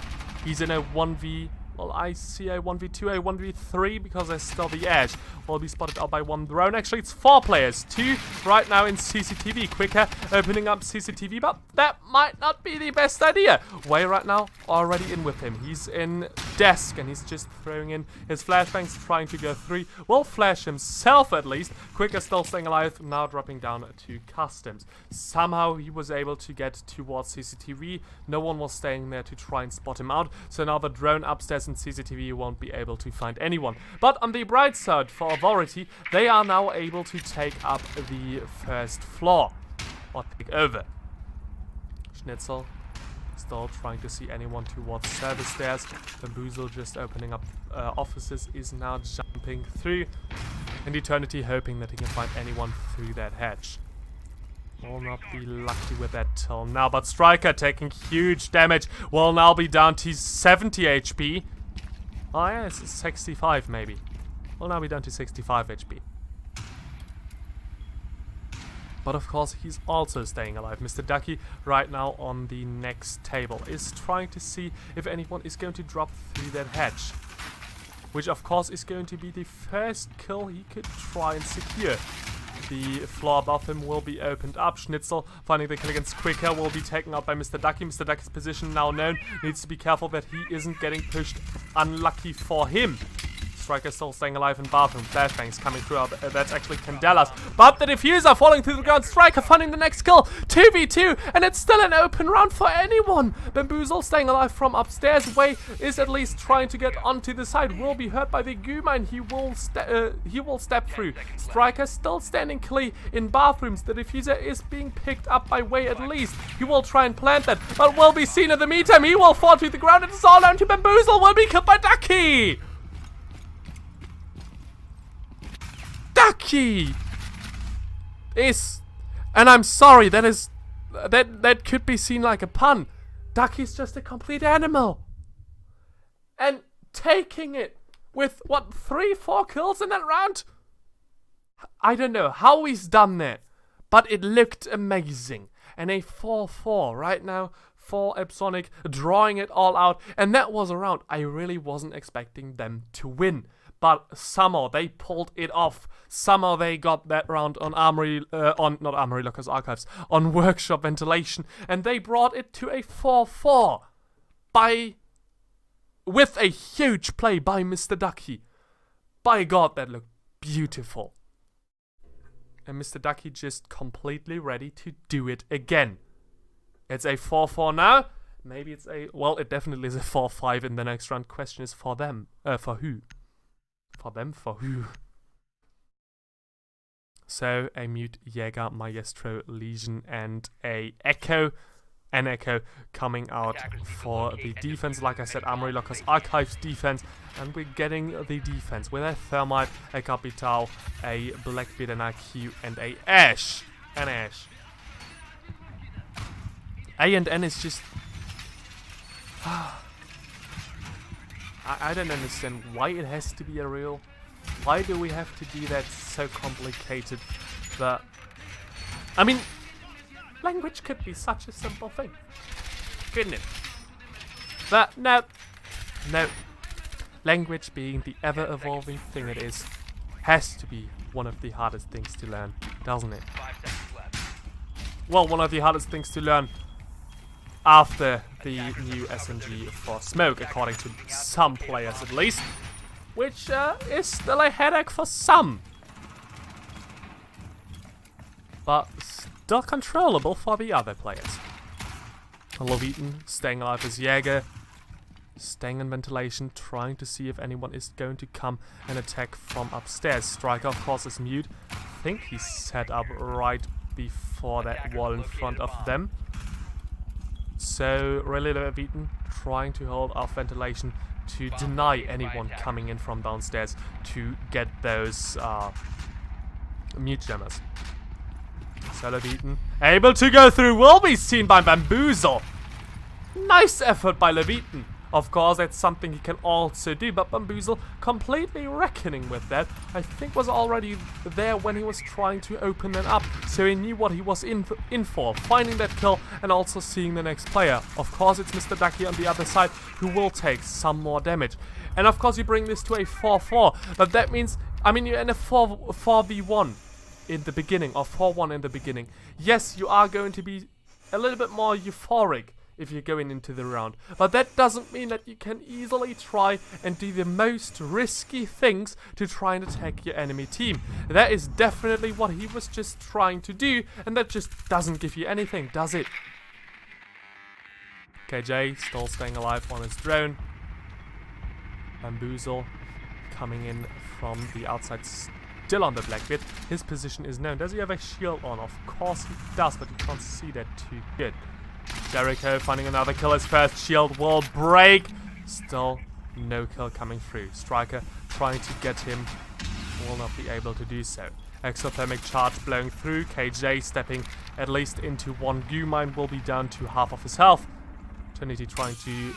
He's in a 1v... Well, I see a 1v2, a 1v3, because there's still the edge. Will be spotted out by one drone. Actually, it's 4 players. 2 right now in CCTV. Quicker opening up CCTV, but that might not be the best idea. Way right now already in with him. He's in desk, and he's just throwing in his flashbangs, trying to go 3. Will flash himself at least. Quicker still staying alive, now dropping down to Customs. Somehow he was able to get towards CCTV. No one was staying there to try and spot him out. So now the drone upstairs in CCTV won't be able to find anyone. But on the bright side for Avority, they are now able to take up the first floor, or take over. Schnitzel still trying to see anyone towards service stairs. Bamboozle just opening up offices, is now jumping through. And Eternity hoping that he can find anyone through that hatch. Will not be lucky with that till now, but Striker taking huge damage. Will now be down to 70 HP. Oh yeah, it's 65 maybe. Will now be down to 65 HP. But of course, he's also staying alive. Mr. Ducky, right now on the next table, is trying to see if anyone is going to drop through that hatch. Which of course is going to be the first kill he could try and secure. The floor above him will be opened up. Schnitzel finding the kill against Quicker will be taken out by Mr. Ducky. Mr. Ducky's position now known. Needs to be careful that he isn't getting pushed. Unlucky for him. Striker still staying alive in bathroom. Flashbangs coming through. That's actually Candela's. But the diffuser falling through the ground. Striker finding the next kill. 2v2. And it's still an open round for anyone. Bamboozle staying alive from upstairs. Way is at least trying to get onto the side. Will be hurt by the goo mine. He will step through. Striker still standing clear in bathrooms. The diffuser is being picked up by Way at least. He will try and plant that. But will be seen in the meantime. He will fall to the ground. It's all down to Bamboozle. Will be killed by Ducky. Ducky is, and I'm sorry, that could be seen like a pun. Ducky's just a complete animal. And taking it with, what, 3-4 kills in that round? I don't know how he's done that, but it looked amazing. And a 4-4 right now for Epsonic, drawing it all out. And that was a round I really wasn't expecting them to win. But somehow they pulled it off. Somehow they got that round on not Armory Lockers Archives, on Workshop Ventilation. And they brought it to a 4-4 with a huge play by Mr. Ducky. By God, that looked beautiful. And Mr. Ducky just completely ready to do it again. It's a 4-4 now. Maybe it's well, it definitely is a 4-5 in the next round. Question is for them. For who? For them? For who? So, a Mute, Jäger, Maestro, Legion, and an Echo coming out for the defense. Like I said, Armory Lockers Archives defense. And we're getting the defense with a Thermite, a Capital, a Blackbeard, an IQ, and a Ash. An Ash. A and N is just... I don't understand why it has to be a real. Why do we have to do that so complicated? But I mean, language could be such a simple thing, couldn't it? But no. Language being the ever-evolving thing it is, has to be one of the hardest things to learn, doesn't it? Well, one of the hardest things to learn after the new SMG for Smoke, according to some players at least, which is still a headache for some, but still controllable for the other players. Lovitan staying alive as Jäger, staying in ventilation, trying to see if anyone is going to come and attack from upstairs. Striker, of course, is Mute. I think he's set up right before that wall in front of them. So, really, Lovitan trying to hold off ventilation to deny anyone coming in from downstairs to get those Mute Jammers. So, Lovitan able to go through, will be seen by Bamboozle. Nice effort by Lovitan. Of course, that's something he can also do, but Bamboozle completely reckoning with that. I think was already there when he was trying to open that up, so he knew what he was in for, finding that kill and also seeing the next player. Of course, it's Mr. Ducky on the other side who will take some more damage. And of course, you bring this to a 4-4, but that means, I mean, you're in a 4v1 in the beginning, or 4-1 in the beginning. Yes, you are going to be a little bit more euphoric if you're going into the round, but that doesn't mean that you can easily try and do the most risky things to try and attack your enemy team. That is definitely what he was just trying to do, and that just doesn't give you anything, does it? KJ still staying alive on his drone. Bamboozle coming in from the outside, still on the Blackbeard. His position is known. Does he have a shield on? Of course he does, but you can't see that too good. Jericho finding another kill. His first shield will break. Still no kill coming through. Striker trying to get him, will not be able to do so. Exothermic charge blowing through. KJ stepping at least into one goo mine, will be down to half of his health. Trinity trying to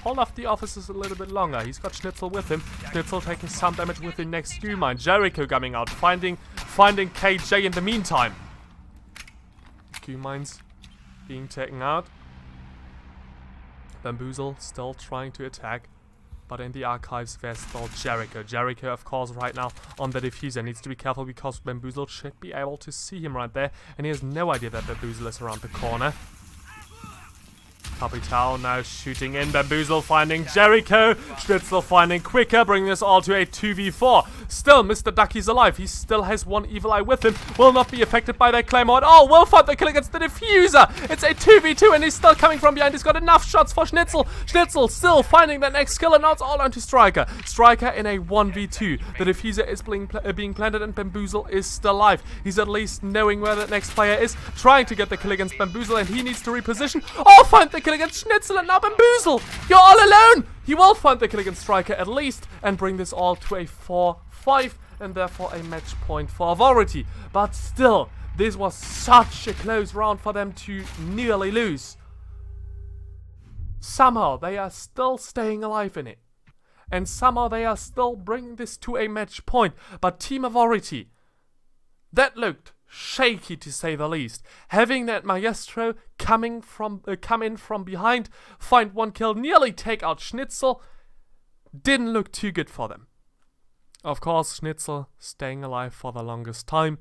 hold off the officers a little bit longer. He's got Schnitzel with him. Schnitzel taking some damage with the next goo mine. Jericho coming out, finding KJ in the meantime. Goo mines being taken out. Bamboozle still trying to attack, but in the archives there's still Jericho. Jericho, of course, right now on the diffuser needs to be careful because Bamboozle should be able to see him right there, and he has no idea that Bamboozle is around the corner. Capital now shooting in. Bamboozle finding Jericho. Schnitzel finding Quicker, bringing us all to a 2v4. Still, Mr. Ducky's alive. He still has one evil eye with him. Will not be affected by that Claymore at all. Will find the kill against the Diffuser. It's a 2v2 and he's still coming from behind. He's got enough shots for Schnitzel. Schnitzel still finding that next kill, and now it's all down to Striker. Striker in a 1v2. The Diffuser is being planted and Bamboozle is still alive. He's at least knowing where the next player is, trying to get the kill against Bamboozle, and he needs to reposition. Oh, find the kill against Schnitzel, and now Bamboozle! You're all alone! He will find the kill against Striker at least, and bring this all to a 4-5, and therefore a match point for Avority. But still, this was such a close round for them to nearly lose. Somehow, they are still staying alive in it. And somehow they are still bringing this to a match point. But Team Avority, that looked shaky to say the least. Having that Maestro come in from behind, find one kill, nearly take out Schnitzel, didn't look too good for them. Of course, Schnitzel staying alive for the longest time.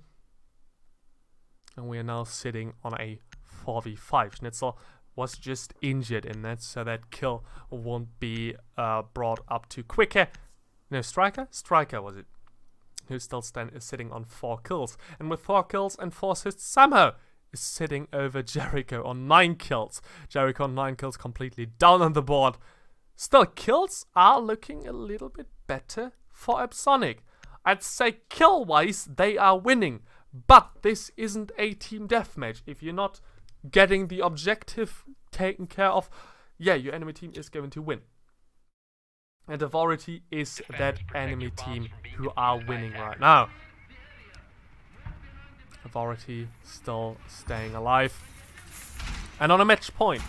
And we are now sitting on a 4v5. Schnitzel was just injured in that, so that kill won't be brought up to Quicker. No, Striker? Striker was it. Who's still sitting on 4 kills. And with 4 kills and 4 assists, somehow is sitting over Jericho on 9 kills. Jericho on 9 kills, completely down on the board. Still, kills are looking a little bit better for Epsonic. I'd say kill-wise, they are winning. But this isn't a team deathmatch. If you're not getting the objective taken care of, yeah, your enemy team is going to win. And Avority is that enemy team who are winning right now. Avority still staying alive. And on a match point.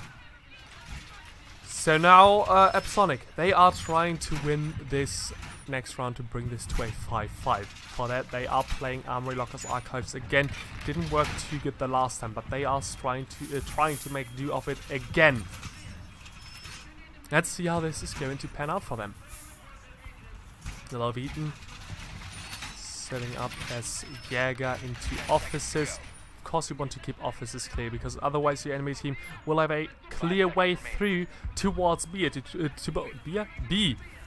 So now Epsonic, they are trying to win this next round to bring this to a 5-5. For that, they are playing Armory Lockers Archives again. Didn't work too good the last time, but they are trying to make do of it again. Let's see how this is going to pan out for them. Loveton setting up as Jäger into offices. Of course you want to keep offices clear, because otherwise your enemy team will have a clear way through towards B,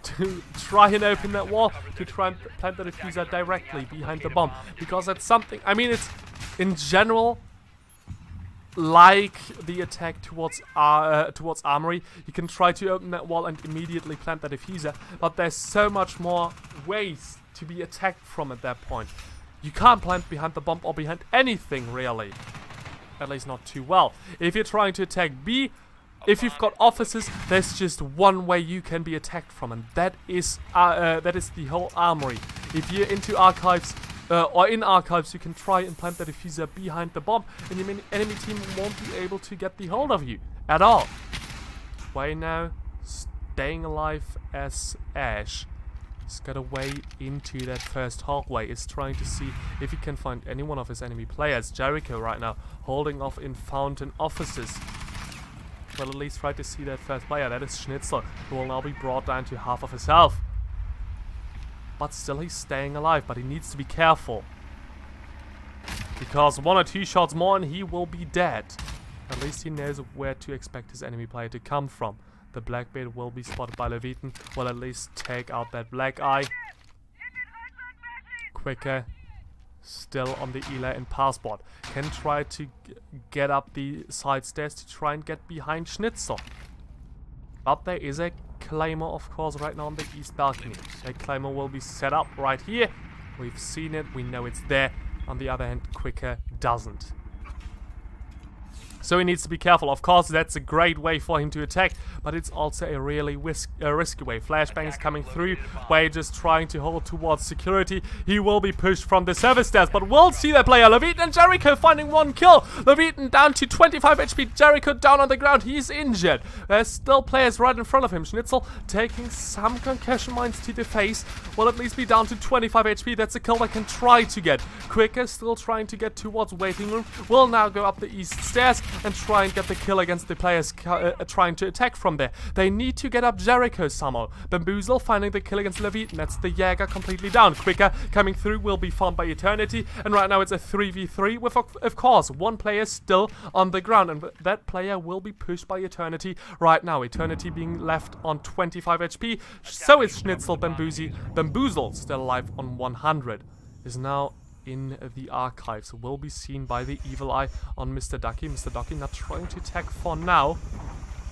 to try and open that wall, to try and plant the Diffuser directly behind the bomb. Because that's something, I mean, it's in general like the attack towards Armory. You can try to open that wall and immediately plant the Diffuser, but there's so much more ways to be attacked from at that point. You can't plant behind the bomb or behind anything, really. At least not too well. If you're trying to attack B, if you've got offices, there's just one way you can be attacked from, and that is the whole Armory. If you're into Archives, or in Archives, you can try and plant the Diffuser behind the bomb, and your enemy team won't be able to get the hold of you at all. Way now, staying alive as Ash. He's got a way into that first hallway, is trying to see if he can find any one of his enemy players. Jericho right now holding off in Fountain offices. Well, at least try to see that first player. That is Schnitzel, who will now be brought down to half of his health. But still he's staying alive, but he needs to be careful. Because 1 or 2 shots more and he will be dead. At least he knows where to expect his enemy player to come from. The Blackbeard will be spotted by Loveton. Will at least take out that Black Eye. Quicker. Still on the Ela and passport. Can try to get up the side stairs to try and get behind Schnitzel. But there is a Claymore, of course, right now on the east balcony. That Claymore will be set up right here. We've seen it. We know it's there. On the other hand, Quicker doesn't. So he needs to be careful. Of course, that's a great way for him to attack, but it's also a really risky way. Flashbangs coming through, Way just trying to hold towards security. He will be pushed from the service stairs, but we'll see that player. Loveton and Jericho finding 1 kill. Loveton down to 25 HP. Jericho down on the ground. He's injured. There's still players right in front of him. Schnitzel taking some concussion mines to the face. Will at least be down to 25 HP. That's a kill I can try to get. Quicker still trying to get towards waiting room. Will now go up the east stairs. and try and get the kill against the players trying to attack from there. They need to get up Jericho somehow. Bamboozle finding the kill against Leviathan. That's the Jäger completely down. Quicker coming through will be found by Eternity, and right now it's a 3v3 with, of course, one player still on the ground, and that player will be pushed by Eternity right now. Eternity being left on 25 HP, so is Schnitzel. Bamboozle still alive on 100. Is now in the archives. Will be seen by the evil eye on Mr. Ducky. Mr. Ducky not trying to attack for now,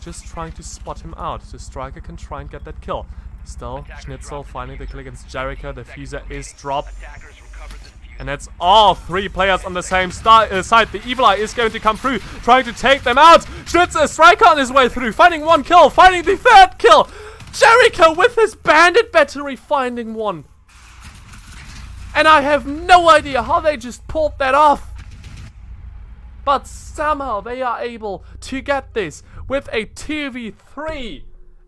just trying to spot him out. The striker can try and get that kill. Still, Schnitzel finding the kill against Jericho. The fuser is dropped. And that's all three players on the same side. The evil eye is going to come through, trying to take them out. Schnitzel, striker on his way through, finding one kill, finding the third kill. Jericho with his bandit battery finding one. And I have no idea how they just pulled that off. But somehow they are able to get this with a 2v3.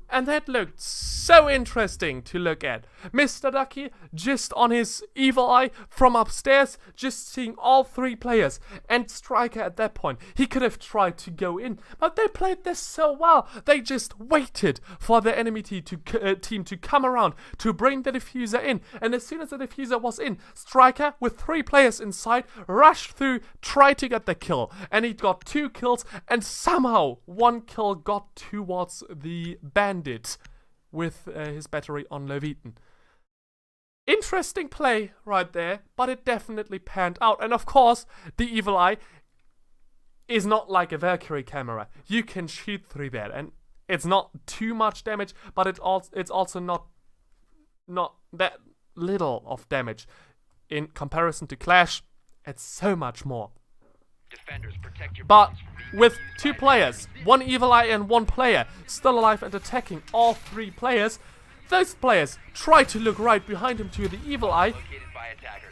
And that looked so interesting to look at. Mr. Ducky just on his evil eye from upstairs, just seeing all three players. And Striker at that point, he could have tried to go in, but they played this so well. They just waited for the enemy team to come around to bring the diffuser in. And as soon as the diffuser was in, Striker with three players inside rushed through, tried to get the kill. And he got 2 kills, and somehow 1 kill got towards the bandit with his battery on Leviathan. Interesting play right there, but it definitely panned out. And of course, the evil eye is not like a Valkyrie camera. You can shoot through that, and it's not too much damage, but it's also not that little of damage. In comparison to Clash, it's so much more. But with 2 players, 1 evil eye and 1 player still alive and attacking all 3 players, those players try to look right behind him to the evil eye.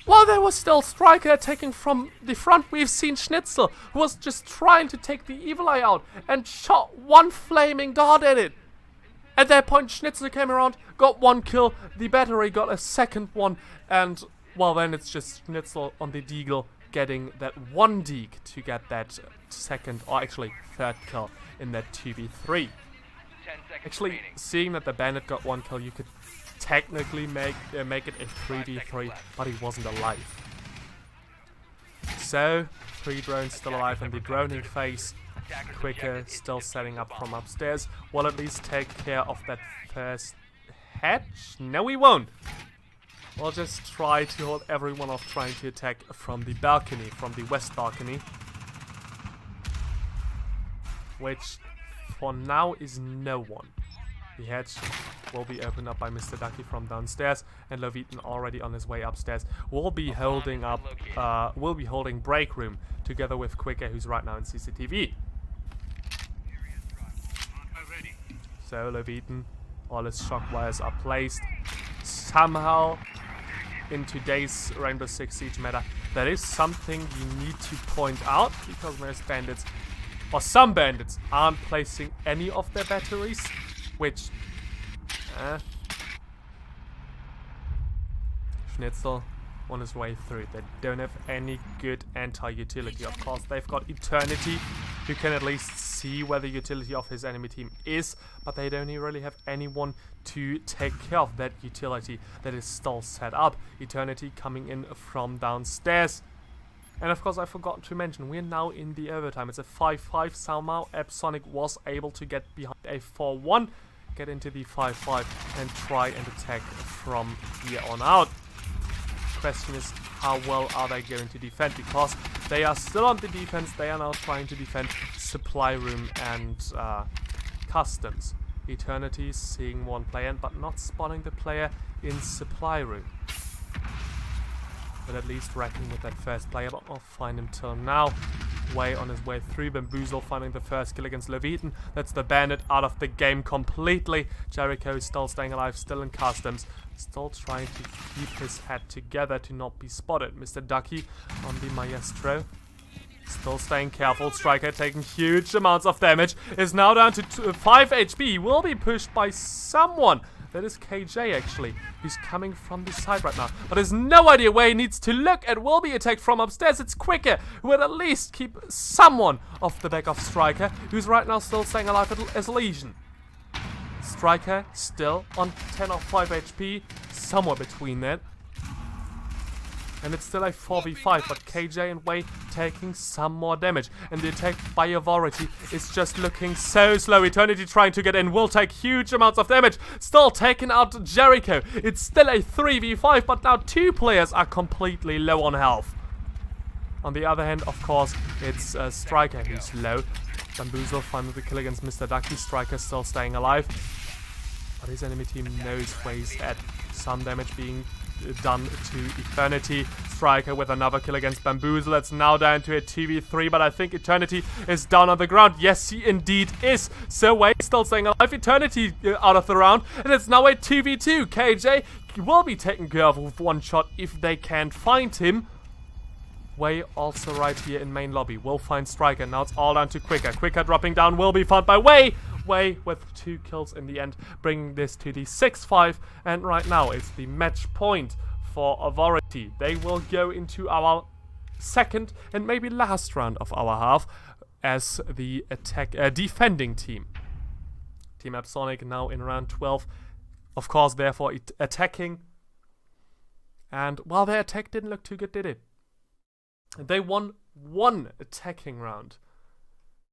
While there was still Striker attacking from the front, we've seen Schnitzel, who was just trying to take the evil eye out and shot 1 flaming dart at it. At that point, Schnitzel came around, got 1 kill, the battery got a second one, and well, then it's just Schnitzel on the deagle getting that 1 deagle to get that second, or actually third kill in that 2v3. Actually, seeing that the bandit got 1 kill, you could technically make it a 3v3, but he wasn't alive. So, 3 drones still alive in the droning phase. Quicker still setting up from upstairs. Will at least take care of that first hatch? No, we won't. We'll just try to hold everyone off trying to attack from the balcony, from the west balcony. Which, for now, is no one. The hatch will be opened up by Mr. Ducky from downstairs, and Leviathan already on his way upstairs. We'll be holding break room together with Quicker, who's right now in CCTV. So Leviathan, all his shock wires are placed. Somehow, in today's Rainbow Six Siege meta, that is something you need to point out, because most bandits, or some bandits, aren't placing any of their batteries, which Schnitzel on his way through. They don't have any good anti-utility. Of course, they've got Eternity, who can at least see where the utility of his enemy team is, but they don't really have anyone to take care of that utility that is still set up. Eternity coming in from downstairs. And of course, I forgot to mention, we're now in the overtime. It's a 5-5. Somehow Epsonic was able to get behind a 4-1, get into the 5-5, and try and attack from here on out. Question is, how well are they going to defend? Because they are still on the defense. They are now trying to defend supply room and customs. Eternity seeing 1 player, but not spotting the player in supply room. But at least reckoning with that first player, but not find him till now. Way on his way through. Bamboozle finding the first kill against Leviathan. That's the bandit out of the game completely. Jericho is still staying alive, still in customs. Still trying to keep his head together to not be spotted. Mr. Ducky on the Maestro. Still staying careful. Striker taking huge amounts of damage. Is now down to 5 HP. Will be pushed by someone. That is KJ actually, who's coming from the side right now. But has no idea where he needs to look and will be attacked from upstairs. It's Quicker, who would at least keep someone off the back of Striker, who's right now still staying alive as Legion. Striker still on 10 or 5 HP, somewhere between that. And it's still a 4v5, but KJ and Wei taking some more damage. And the attack by Avority is just looking so slow. Eternity trying to get in will take huge amounts of damage. Still taking out Jericho. It's still a 3v5, but now 2 players are completely low on health. On the other hand, of course, it's Striker who's low. Bamboozle finally the kill against Mr. Ducky. Striker still staying alive. But his enemy team knows where he's at. Some damage being done to Eternity. Striker with another kill against Bamboozle. It's now down to a 2v3, but I think Eternity is down on the ground. Yes, he indeed is. So Wei still staying alive. Eternity out of the round, and it's now a 2v2. KJ will be taken care of with one shot if they can't find him. Wei also right here in main lobby. Will find Striker. Now it's all down to Quicker. Quicker dropping down will be found by Wei. Wei with 2 kills in the end, bringing this to the 6-5. And right now it's the match point for Avority. They will go into our second and maybe last round of our half as the defending team. Team Epsonic now in round 12. Of course, therefore, attacking. And, well, their attack didn't look too good, did it? They won 1 attacking round.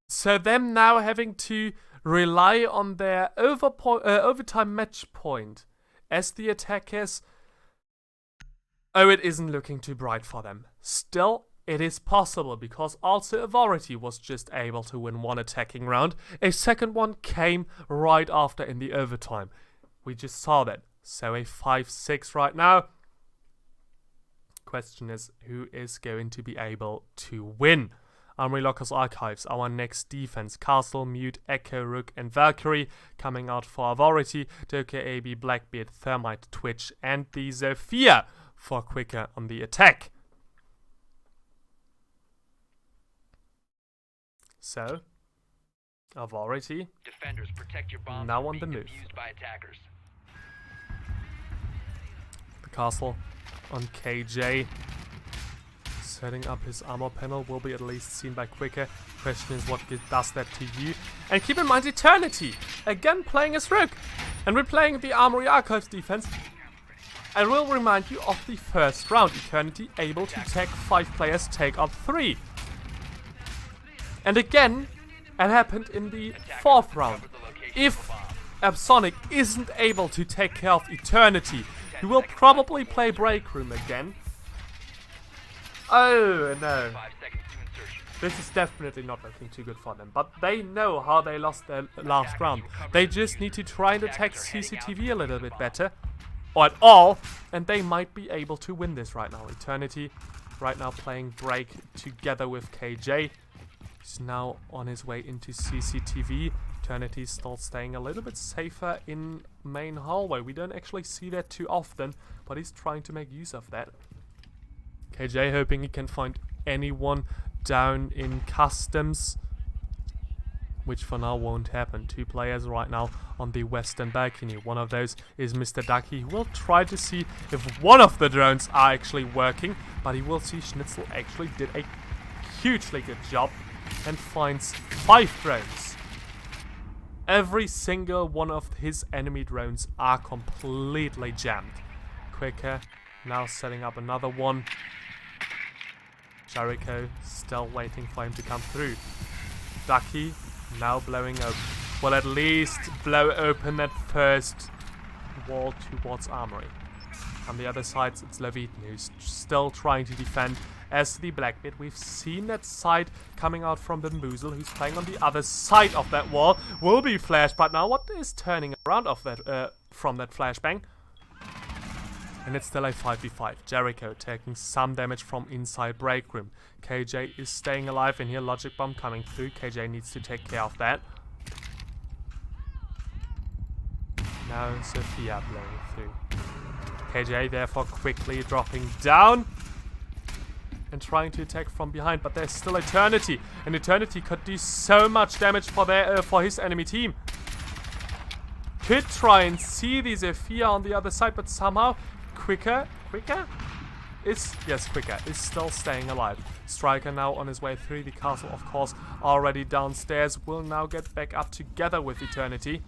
So them now having to rely on their overtime match point as the attackers. Oh, it isn't looking too bright for them. Still, it is possible because also Avority was just able to win 1 attacking round. A second one came right after in the overtime. We just saw that. So a 5-6 right now. Question is, who is going to be able to win? Armory Lockers Archives, our next defense. Castle, Mute, Echo, Rook, and Valkyrie coming out for Avority. Doka, AB, Blackbeard, Thermite, Twitch, and the Zephyr for Quicker on the attack. So, Avority defenders, protect your bombs now on the move. By attackers. The castle on KJ. Setting up his armor panel will be at least seen by Quicker. Question is, what does that to you? And keep in mind, Eternity again playing as Rook, and we're playing the Armory Archives defense. I will remind you of the first round. Eternity able to take 5 players, take out 3. And again, it happened in the 4th round. If Epsonic isn't able to take care of Eternity, he will probably play Break Room again. Oh no. This is definitely not looking too good for them. But they know how they lost their last round. They just need to try and attack CCTV a little bit better. Or at all. And they might be able to win this right now. Eternity right now playing Break together with KJ. He's now on his way into CCTV. Eternity still staying a little bit safer in main hallway. We don't actually see that too often. But he's trying to make use of that. KJ hoping he can find anyone down in customs, which for now won't happen. 2 players right now on the western balcony. One of those is Mr. Ducky, who will try to see if one of the drones are actually working, but he will see Schnitzel actually did a hugely good job and finds 5 drones. Every single one of his enemy drones are completely jammed. Quicker now setting up another one. Jericho still waiting for him to come through. Ducky now blowing up. Will at least blow open that first wall towards Armory. On the other side, it's Levitin who's still trying to defend as the Blackbeard. We've seen that side coming out from Bamboozle, who's playing on the other side of that wall. Will be flashed, but now what is turning around of that from that flashbang? And it's still a 5v5. Jericho taking some damage from inside Break Room. KJ is staying alive, and here Logic Bomb coming through. KJ needs to take care of that. Now Sophia blowing through. KJ therefore quickly dropping down and trying to attack from behind, but there's still Eternity, and Eternity could do so much damage for his enemy team. could try and see the Zephyr on the other side, but somehow Quicker is still staying alive. Striker now on his way through the castle, of course, already downstairs, will now get back up together with Eternity.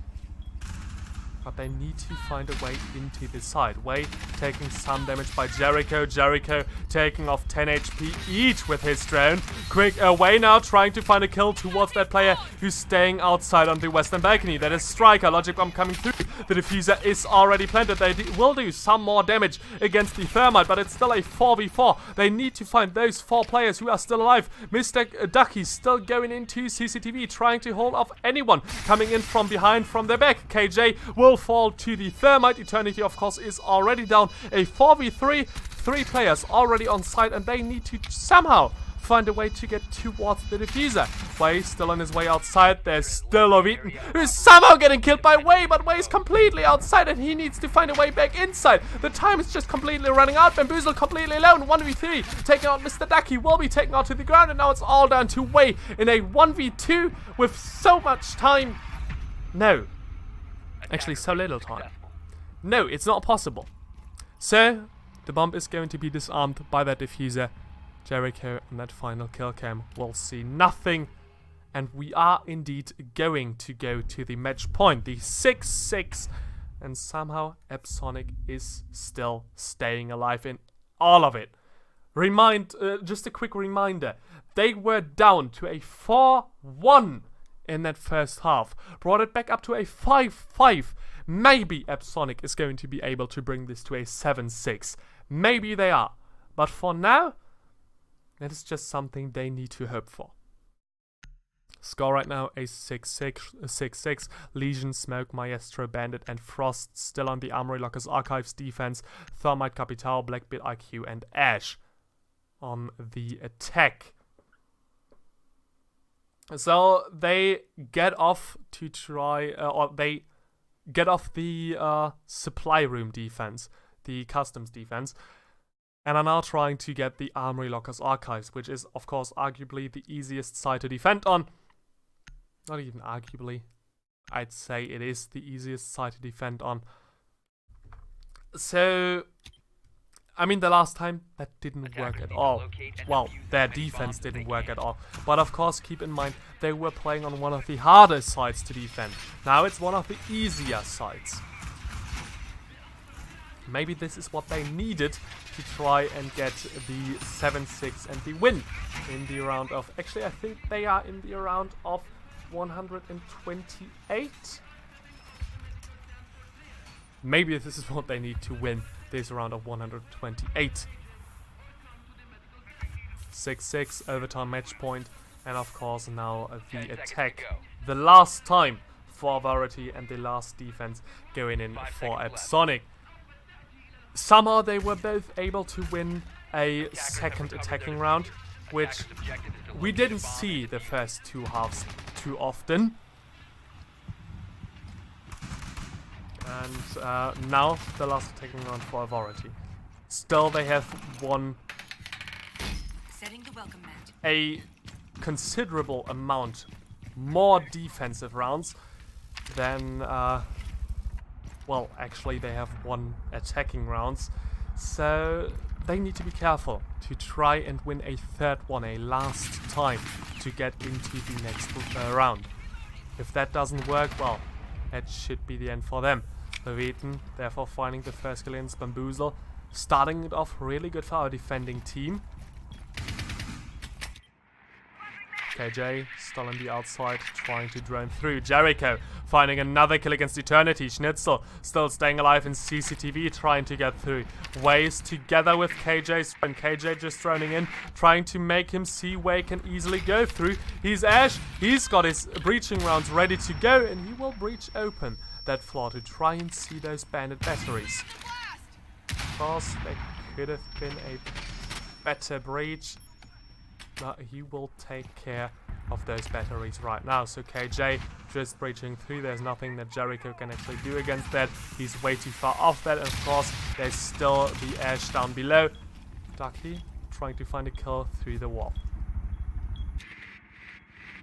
But they need to find a way into the side. Way taking some damage by Jericho. Jericho taking off 10 HP each with his drone. Quick away now, trying to find a kill towards that player who's staying outside on the western balcony. That is Striker. Logic Bomb coming through. The diffuser is already planted. They will do some more damage against the Thermite, but it's still a 4v4. They need to find those 4 players who are still alive. Mr. Ducky still going into CCTV, trying to hold off anyone coming in from behind, from their back. KJ will fall to the Thermite. Eternity, of course, is already down. A 4v3, 3 players already on site, and they need to somehow find a way to get towards the diffuser. Way still on his way outside. There's still Ovitan, who's somehow getting killed by Way, but Way is completely outside and he needs to find a way back inside. The time is just completely running out. Bamboozle completely alone. 1v3, taking out Mr. Ducky, will be taken out to the ground, and now it's all down to Way in a 1v2 with so much time. No. Actually, so little time. No, it's not possible. So, the bomb is going to be disarmed by that diffuser. Jericho and that final kill cam will see nothing. And we are indeed going to go to the match point. The 6-6. And somehow Epsonic is still staying alive in all of it. Just a quick reminder. They were down to a 4-1 in that first half. Brought it back up to a 5-5. Maybe Epsonic is going to be able to bring this to a 7-6. Maybe they are. But for now, that is just something they need to hope for. Score right now a 6-6. Legion, Smoke, Maestro, Bandit, and Frost still on the Armory Lockers Archives defense. Thermite, Capital, Blackbeard, IQ, and Ash on the attack. So they get off to try, or they get off the supply room defense, the customs defense, and are now trying to get the Armory Lockers Archives, which is, of course, arguably the easiest side to defend on. Not even arguably. I'd say it is the easiest side to defend on. So, I mean, the last time that didn't work at all. Well, their defense didn't work at all. But of course, keep in mind, they were playing on one of the hardest sides to defend. Now it's one of the easier sides. Maybe this is what they needed to try and get the 7-6 and the win in the round of... Actually, I think they are in the round of 128. Maybe this is what they need to win this round of 128. 6-6, overtime match point, and of course now the attack. The last time for Avority and the last defense going in for Epsonic. Somehow they were both able to win a second attacking round, which we didn't see the first 2 halves too often. And now the last attacking round for Avority. Still, they have won a considerable amount more defensive rounds than, well, actually they have won attacking rounds. So they need to be careful to try and win a third one, a last time, to get into the next round. If that doesn't work, well, that should be the end for them. Ovitan, therefore, finding the first kill against Bamboozle. Starting it off really good for our defending team. KJ still on the outside, trying to drone through. Jericho finding another kill against Eternity. Schnitzel still staying alive in CCTV, trying to get through. Ways together with KJ, and KJ just droning in, trying to make him see Way can easily go through. He's Ash, he's got his breaching rounds ready to go, and he will breach open that floor to try and see those bandit batteries. Of course, there could have been a better breach, but he will take care of those batteries right now. So KJ just breaching through. There's nothing that Jericho can actually do against that. He's way too far off that. And of course, there's still the Ash down below. Ducky trying to find a kill through the wall.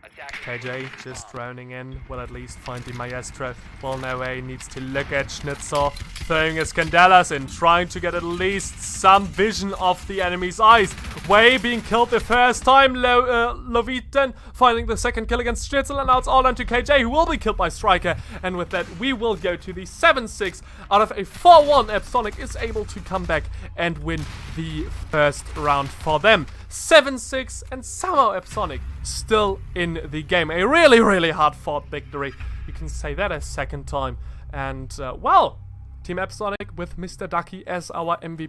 Attackers KJ just droning in, will at least find the Maestro. Well, now A needs to look at Schnitzer, throwing his Candelas in, trying to get at least some vision of the enemy's eyes. Way being killed the first time, Loviten finding the second kill against Schnitzel, and now it's all down to KJ, who will be killed by Striker. And with that, we will go to the 7-6 out of a 4-1. Epsonic is able to come back and win the first round for them. 7-6, and somehow Epsonic still in the game. A really, really hard-fought victory. You can say that a second time. And, well, Team Epsonic with Mr. Ducky as our MVP.